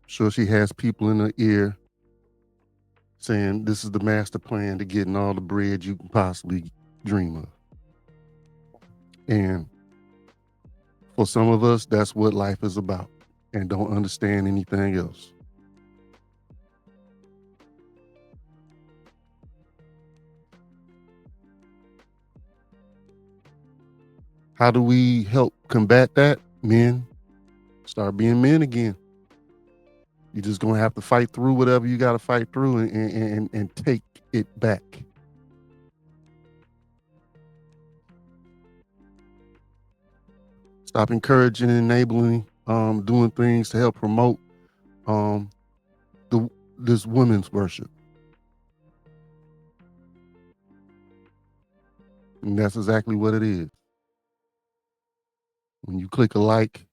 Sure, she has people in her ear saying this is the master plan to getting all the bread you can possibly dream of. And for some of us, that's what life is about, and don't understand anything else. How do we help combat that? Men, start being men again. You're just going to have to fight through whatever you got to fight through and take it back. Stop encouraging and enabling, doing things to help promote this women's worship. And that's exactly what it is. When you click a like,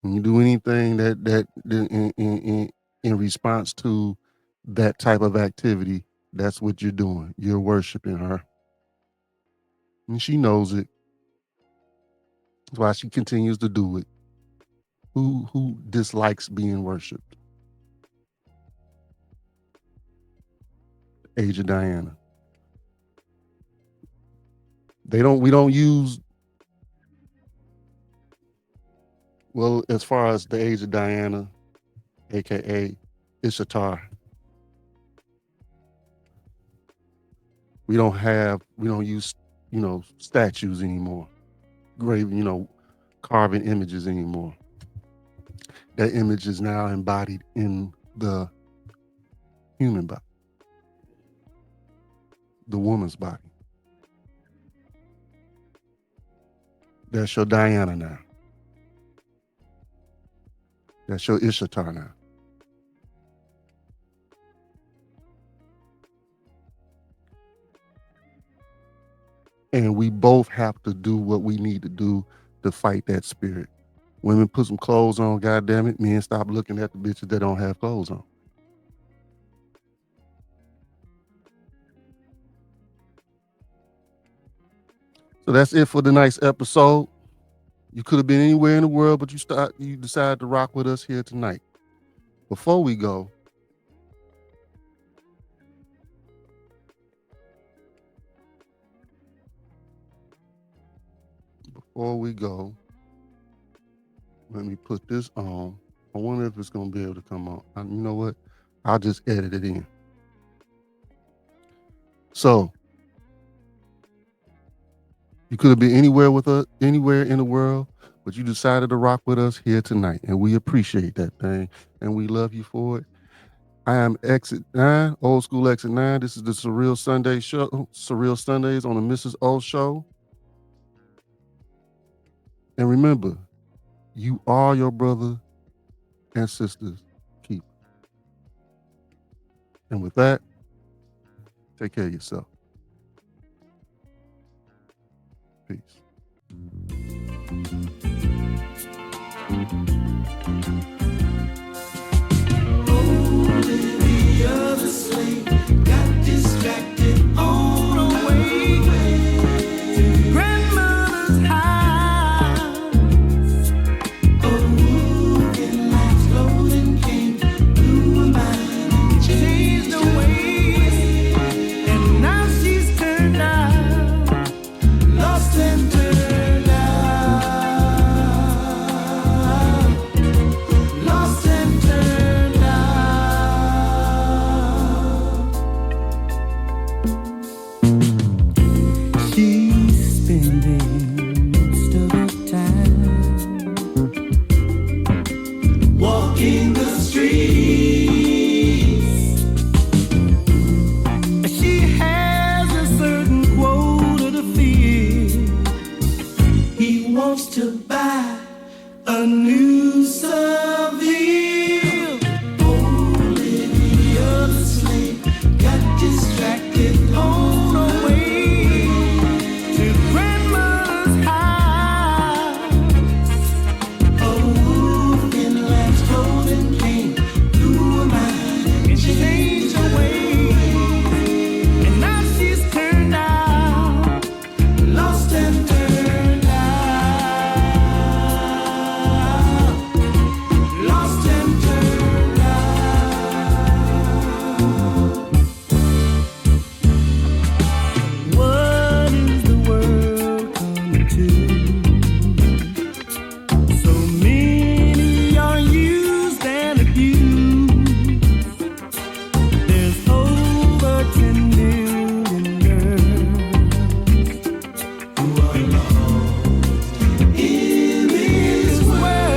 when you do anything that in response to that type of activity, that's what you're doing. You're worshiping her. And she knows it. That's why she continues to do it. Who dislikes being worshipped? Age of Diana. We don't use, well, as far as the age of Diana, aka Ishtar, we don't use, statues anymore, carving images anymore. That image is now embodied in the human body, the woman's body. That's your Diana now. That's your Ishtar now. And we both have to do what we need to do to fight that spirit. Women, put some clothes on, goddamn it. Men, stop looking at the bitches that don't have clothes on. So that's it for tonight's episode. You could have been anywhere in the world, but you decided to rock with us here tonight. Before we go, let me put this on. I wonder if it's going to be able to come on. You know what? I'll just edit it in. So, you could have been anywhere with us, anywhere in the world, but you decided to rock with us here tonight. And we appreciate that thing. And we love you for it. I am Exit 9, Old School Exit 9. This is the Surreal Sunday show, Surreal Sundays on the Mrs. O Show. And remember, you are your brother and sister's keeper. And with that, take care of yourself. Peace. The other slave got distracted on her way to grandmother's house. Oh, and life's loading came through her mind and changed her ways. And now she's turned out, lost and turned out, lost and turned out. She's spending most of her time walking the streets. She has a certain quota to fill. He wants to buy a new Seville. Olivia the slave got distracted on her way to grandmother's house. A wolf in lamb's clothing came through her mind and changed her ways. And now she's turned out, lost and turned out, lost and turned out. What is the world coming to? So many are used and abused. There's over 10 million girls who are lost in this world.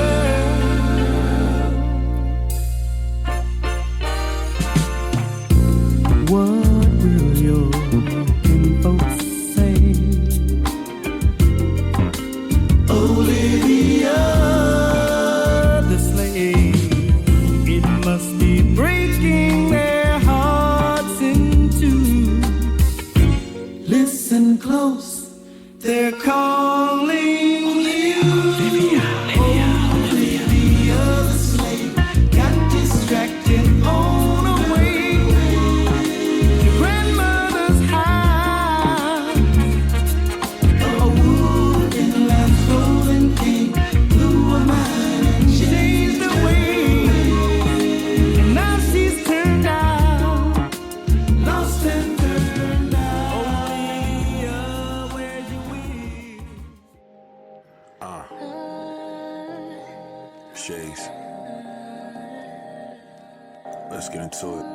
What will your folks say? Olivia the slave, it must be breaking their hearts in two. Listen close, they're calling you. Olivia the slave got distracted on her way to grandmother's house. A wolf in lamb's clothing came through her mind and changed her ways. And now she's turned out, lost and turned out. Olivia, where'd you win? Shades. Let's get into it.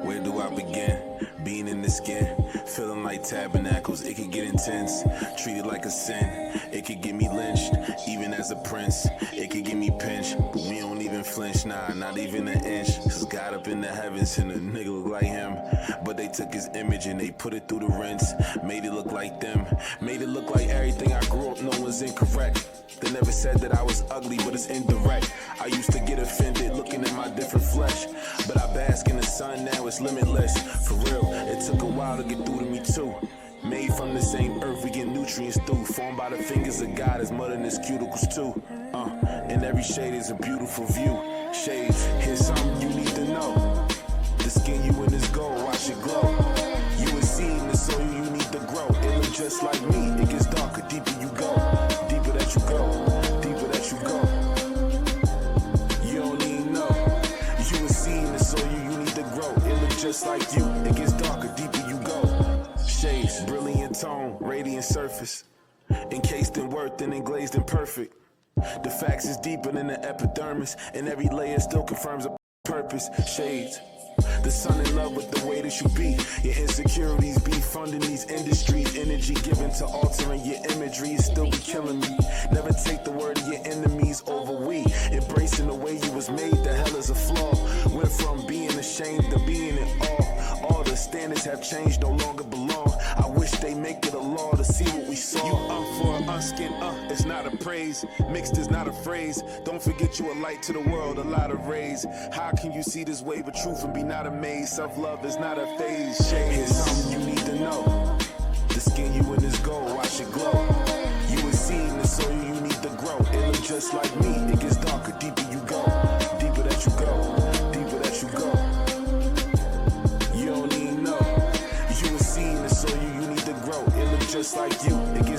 Where do I begin? Being in the skin, feeling like tabernacles, it could get intense. Treated like a sin, it could get me lynched. Even as a prince, it could get me pinched. But we don't even flinch, nah, not even an inch. Cause God up in the heavens and a nigga look like him. But they took his image and they put it through the rinse. Made it look like them, made it look like everything I grew up knowing was incorrect. They never said that I was ugly, but it's indirect. I used to get offended looking at my different flesh, but I bask in the sun, now it's limitless. For real, it took a while to get through to me too. Made from the same earth, we get nutrients through. Formed by the fingers of God, as mud in his cuticles too. In every shade is a beautiful view. Shades, here's something you need to know. The skin you in is gold, watch it glow. You a seed in the soil, you need to grow. It look just like me, it gets darker, deeper you go. Deeper that you go, deeper that you go. You don't even know. You a seed in the soil, you need to grow. It look just like you, it gets darker, deeper you go. Shades, brilliant tone, radiant surface. Encased in worth and glazed and perfect. The facts is deeper than the epidermis, and every layer still confirms a purpose. Shades. The sun in love with the way that you be. Your insecurities be funding these industries. Energy given to altering your imagery is still be killing me. Never take the word of your enemies over we. Embracing the way you was made, the hell is a flaw. Went from being ashamed to being in awe. All the standards have changed, no longer belong. I wish they make it a law to see what we saw. You for an unskin, it's not a praise. Mixed is not a phrase. Don't forget you a light to the world, a lot of rays. How can you see this wave of truth and be not amazed? Self-love is not a phase. Shade is something you need to know. The skin you in is gold, watch it glow. You a seed in the soil, you need to grow. It look just like me, it gets darker, deeper you go. Deeper that you go, deeper that you go. You don't even know. You a seed in the soil, you need to grow. It look just like you, it gets